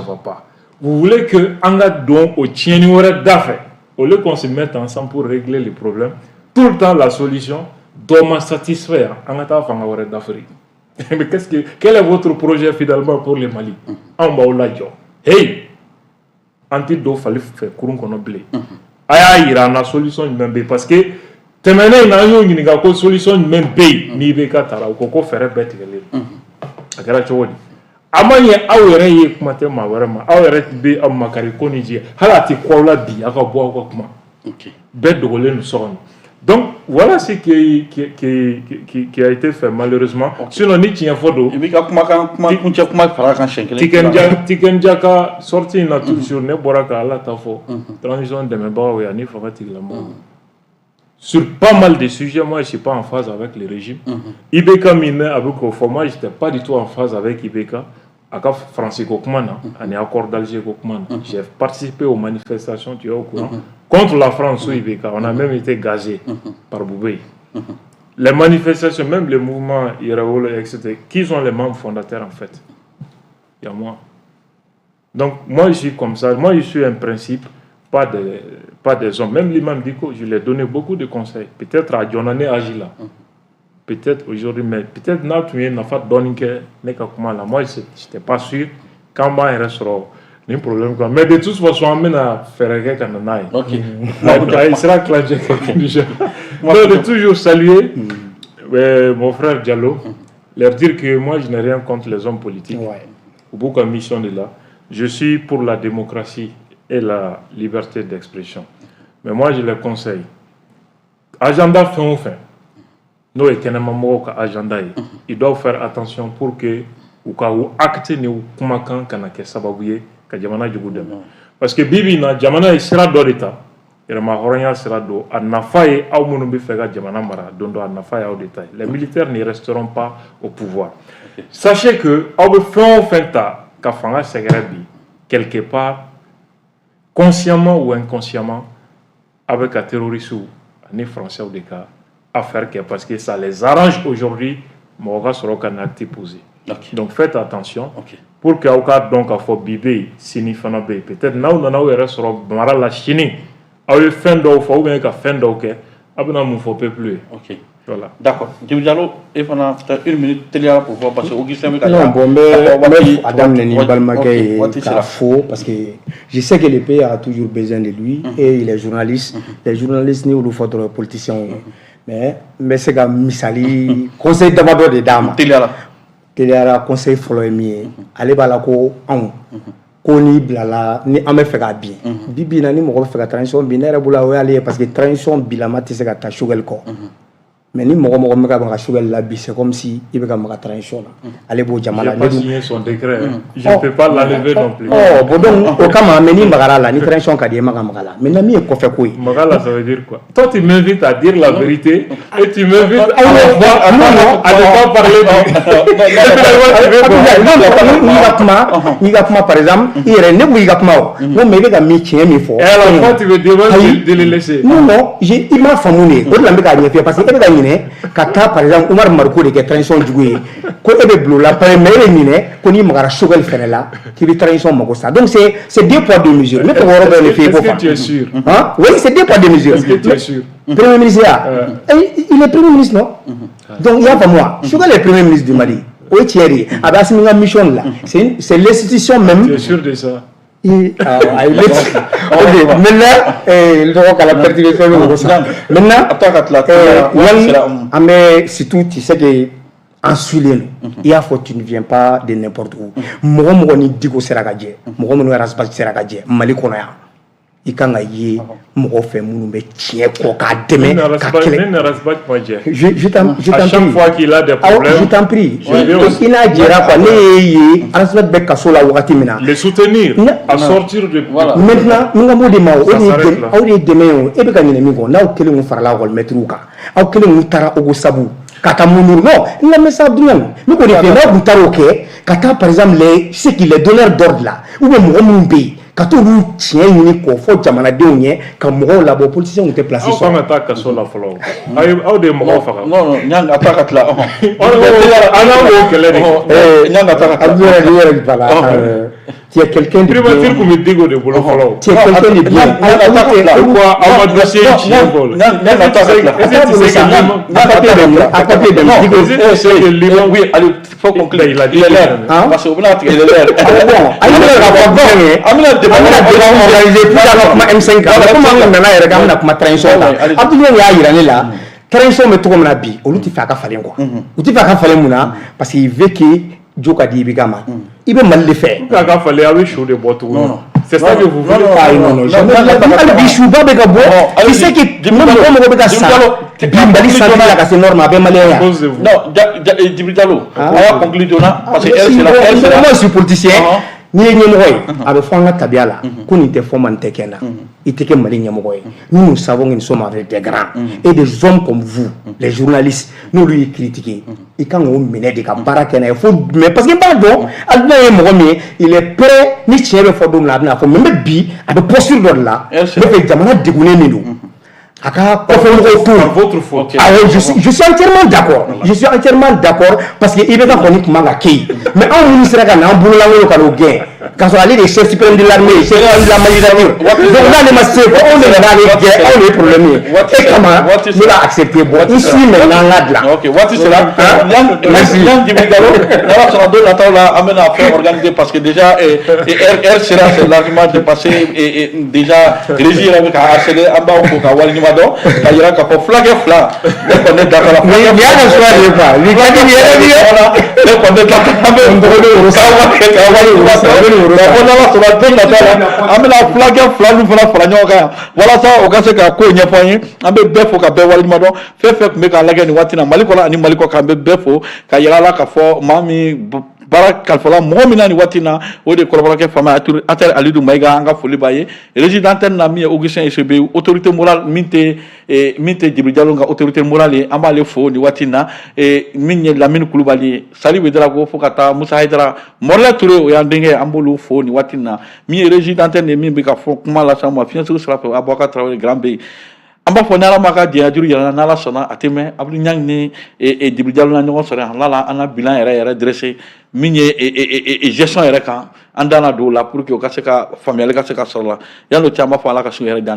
va pas. Vous voulez que Anga don au tieni d'affaires, au lieu qu'on se mette ensemble pour régler les problèmes, tout le temps la solution doit satisfaire Anga Fanga d'affaires. Mais quel est votre projet finalement pour le Mali? Hey, antido fallait faire courant qu'on a blé. Aya ira na solution même parce que temene na yo ni ga ko solution même bay ni be ka tara ko fere bet gele. Akara chodi. Amanye awere ye kuma te ma were ma awere be am makari ko ni ji halati ko la bi aka bo ko kuma. OK. Bet de gole nous sorons. Donc, voilà ce qui a été fait malheureusement. Okay. Sinon, ni tient photo. Tikenjaka sorti na toujours ne boraka ala tafo. Transition de mes barres et ni fatigue sur pas mal de sujets, moi je suis pas en phase avec le régime. Ibeka mine avec au format, j'étais pas du tout en phase avec Ibeka. Aka Francis Kokmana, en accord d'Alger Kokmana. J'ai participé aux manifestations, tu es au courant, contre la France ou Ibeka. On a même été gazé par Boubé. Les manifestations, même les mouvements Iraoul, etc., qui sont les membres fondateurs en fait? Il y a moi. Donc moi je suis comme ça, moi je suis un principe, pas des hommes. Même l'imam Diko, je lui ai donné beaucoup de conseils. Peut-être à Djonane Agila. Peut-être aujourd'hui, mais peut-être n'a pas donné que moi je n'étais pas sûr quand il restera un problème. Mais de toute façon, on a fait quelque chose. Ok. Il sera classé quelque chose. Moi, je vais toujours saluer mon frère Diallo, leur dire que moi je n'ai rien contre les hommes politiques. Beaucoup de mission de là. Je suis pour la démocratie et la liberté d'expression. Mais moi je les conseille. Agenda fin ou fin. n'o est kɛnɛmamɔgɔw ka agenda ye ils doivent faire attention pour que u ka u acte ni u kumakan kana kɛ sababu ye ka jamana jugu dɛmɛ parce que bi na jamana ye sira dɔ de ta yɛrɛma hɔrɔnya sira dɔ a nafa ye aw minnu bɛ fɛ ka jamana mara don dɔ a nafa ye aw de ta ye les militaires ne resteront pas au pouvoir sachez que aw bɛ fɛn o fɛn ta ka fanga sɛgɛrɛ bi quelque part consciemment ou inconsciemment avec les terroristes les Français ou des cas affaire parce que ça les arrange aujourd'hui Moga sera qu'un acte posé. Donc faites attention pour que au cas donc à faut bibé signifant peut-être là on a eu sera mara la Chine a eu fin d'eau faut bien qu'à fin d'eau que abna mon faut peu plus. Voilà. D'accord. Djibril Diallo, il faut une minute télé pour voir parce que Augustin non bon mais Adam Neni Balmaké est faux parce que je sais que le pays a toujours besoin de lui et il est journaliste. Les journalistes ni ou faudra politiciens mais c'est comme misali conseil d'abord de dames. Télé conseil follow mieux. Allez balako on koni blala ni ame fait bien. Bibi nani mo fait transition binaire bula o aller parce que transition bilama tise ka ta sugar ko. Mais ni mɔgɔ mɔgɔ mɛka ban ka sugar la bi c'est comme si il bɛ ka maka transition na ale b'o jamana j'ai pas signé son décret je ne peux pas l'enlever non plus bon donc o kama mais ni magara la ni transition ka di e maka magala mais na mi ye kɔfɛ ko ye magala ça veut dire quoi toi tu m'invites à dire la vérité et tu m'invites à ne pas parler ni ka kuma par exemple i yɛrɛ ne ko i ka kuma o non mais i bɛ ka min tiɲɛ min fɔ et à la fin tu me demandes de le laisser non i m'a faamu de o de la n bɛ k'a ɲɛfɔ parce que e bɛ ka kata par exemple Omar Marko de transition jugu ye ko e be blo la par mais e mine ko ni magara chogal fene la qui bi transition mako ça donc c'est deux poids deux mesures mais ko woro be le fait est-ce que tu es sûr hein oui c'est deux poids deux mesures est-ce que tu es sûr premier ministre il est premier ministre non donc il y a pas moi chogal est premier ministre du Mali o tieri abasi minga mission là c'est l'institution même tu es sûr de ça mais surtout tu sais que en Sudan il y a faut tu ne viens pas de n'importe où mɔgɔ mɔgɔ ni digo sera ka jɛ mɔgɔ minnu rasbach sera ka jɛ Mali kɔnɔ yan i kan ka ye mɔgɔ fɛ minnu bɛ tiɲɛ kɔ k'a dɛmɛ ka kɛlɛ je t'en prie à chaque fois qu'il a des problèmes je t'en prie i n'a jɛra quoi ne ye ye rasbach bɛ kaso la wagati min na les soutenir à sortir de maintenant n ka m'o de ma o aw de ye dɛmɛ ye o e bɛ ka ɲinɛ min kɔ n'aw kelen kun farala école kan aw kelen kun taara ogo sabu ka taa munuru non n lamɛn sa dunan ne ko de fɛ n'aw kun taara o kɛ ka taa par exemple ceux qui les donneurs d'ordre là ou bien mɔgɔ minnu bɛ yen ka t'olu tiɲɛ ɲini k'o fɔ jamanadenw ye ka mɔgɔw labɔ politiciens tun tɛ place sɔrɔ. aw kan ka taa kaso la fɔlɔ aw de ye mɔgɔw faga. non ɲan ka taa ka tila. an y'o kɛlɛ de. ɲan ka taa ka tila. Abdou yɛrɛ bala. Tu es quelqu'un de bien. Primature kun bɛ digo de bolo fɔlɔ. Tu es quelqu'un de bien. pourquoi aw ma dossier tiɲɛ bolo. ɲan ka taa ka tila. a papier dɛmɛ digo. c'est que Liban oui allez faut conclure il a dit parce que u bɛna tigɛ lɛlɛ. bon ayi ne ka fɔ bon ye. an bɛna débat organiser pour ka kuma M5 kan. comme an nana yɛrɛ k'an bɛna kuma transition kan. Abdou y'a yira ne la. transition bɛ cogo min na bi olu tɛ fɛ a ka falen quoi. u tɛ fɛ a ka falen mun na parce qu'il veut que jo ka di i bɛ k'a ma. i bɛ Mali de fɛ. k'a ka falen a bɛ su de bɔ tuguni. c'est ça que vous voulez. non hali bi suba bɛ ka bɔ. tu sais que mɔgɔ mɔgɔ bɛ ka sa bi Mali sanfɛ la ka se norme a bɛ maliyɛn yan. non Djibril Diallo a y'a conclure joona parce que elle c'est la moi je suis politicien. n'i ye ɲɛmɔgɔ ye a bɛ fɔ an ka tabiya la ko nin tɛ fɔ ma nin tɛ kɛ n na i tɛ kɛ Mali ɲɛmɔgɔ ye nous savons que nous sommes avec des grands et des hommes comme vous les journalistes n'olu y'i critiquer i kan k'o minɛ de ka baara kɛ n'a ye fo mais parce que n b'a dɔn Abdou ye mɔgɔ min ye il est prêt ni tiɲɛ bɛ fɔ don min na a bɛna fɔ mais bi a bɛ posture dɔ de la ne fɛ jamana degunnen de don a ka kɔfɛmɔgɔw to votre faute. je suis entièrement d'accord je suis entièrement d'accord parce que i bɛ ka kɔni tuma ka kɛ yen mais anw minnu sera ka n'an bololankolon ka n'o gɛn k'a sɔrɔ ale de ye chef suprême de l'armée chef de la magistrature donc n'ale ma se ko anw de nana ale gɛn anw de ye problème ye e kama ne b'a accepter bon ici maintenant an ka dilan. ok waati sera ɲan Djibril Diallo n'ala sɔnna don nataw la an bɛna fɛn organiser parce que déjà heure sera c'est largement dépassé déjà régie yɛrɛ bɛ ka harceler an b'aw fo ka waleɲuman dɔn ka yira k'a fɔ fulakɛ fila ne kɔni ne dakala. ni y'a ka choix de ye quoi ni ka di ni yɛrɛ ni ye. ne kɔni ne dakala an bɛ k'a wale ko n'ala sɔnna don nata la an bɛna fulakɛ fila ninnu fana fara ɲɔgɔn kan yan walasa o ka se ka ko ɲɛfɔ an ye an bɛ bɛɛ fo ka bɛɛ waleɲuman dɔn fɛn fɛn tun bɛ k'a lajɛ nin waati na Mali kɔnɔ ani Mali kɔ kan an bɛ bɛɛ fo ka yira a la k'a fɔ maa min baara kalifala mɔgɔ min na nin waati na o de ye kɔrɔbɔrɔkɛ faama Atere Alidu Mayiga an ka foli b'a ye résident antenne na min ye Augustin Esebe autorité morale min tɛ Djibril Diallo ka autorité morale ye an b'ale fo nin waati na min ye Lamini Kulubali ye Sali Wederago fo ka taa Musa Hayidara Morila Ture o y'an denkɛ an b'olu fo nin waati na min ye résident antenne ye min bɛ ka fɔ kuma lase ma fiɲɛsuru sira fɛ Abubakar Traoré Grand Bey an b'a fɔ ni Ala ma ka diɲɛ juru yɛlɛna n'Ala sɔnna a tɛ mɛn Abdou Niang ni Djibril Diallo na ɲɔgɔn sɔrɔ yan Ala an ka bilan yɛrɛ dressé min ye gestion yɛrɛ kan an da na don o la pour que o ka se ka faamuyali ka se ka sɔrɔ la yan'o cɛ an b'a fɔ Ala ka sun yɛrɛ dan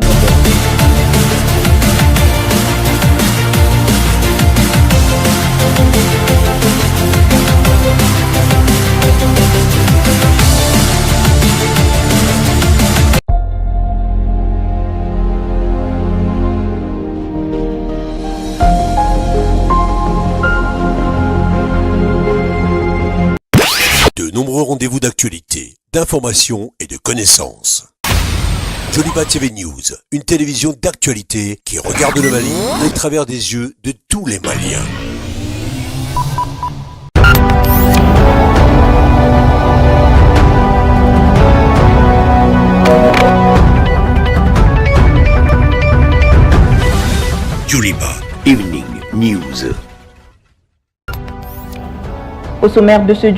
De nombreux rendez-vous d'actualité, d'information et de connaissances. Djoliba TV News, une télévision d'actualité qui regarde le Mali au travers des yeux de tous les Maliens. Djoliba Evening News. Au sommaire de ce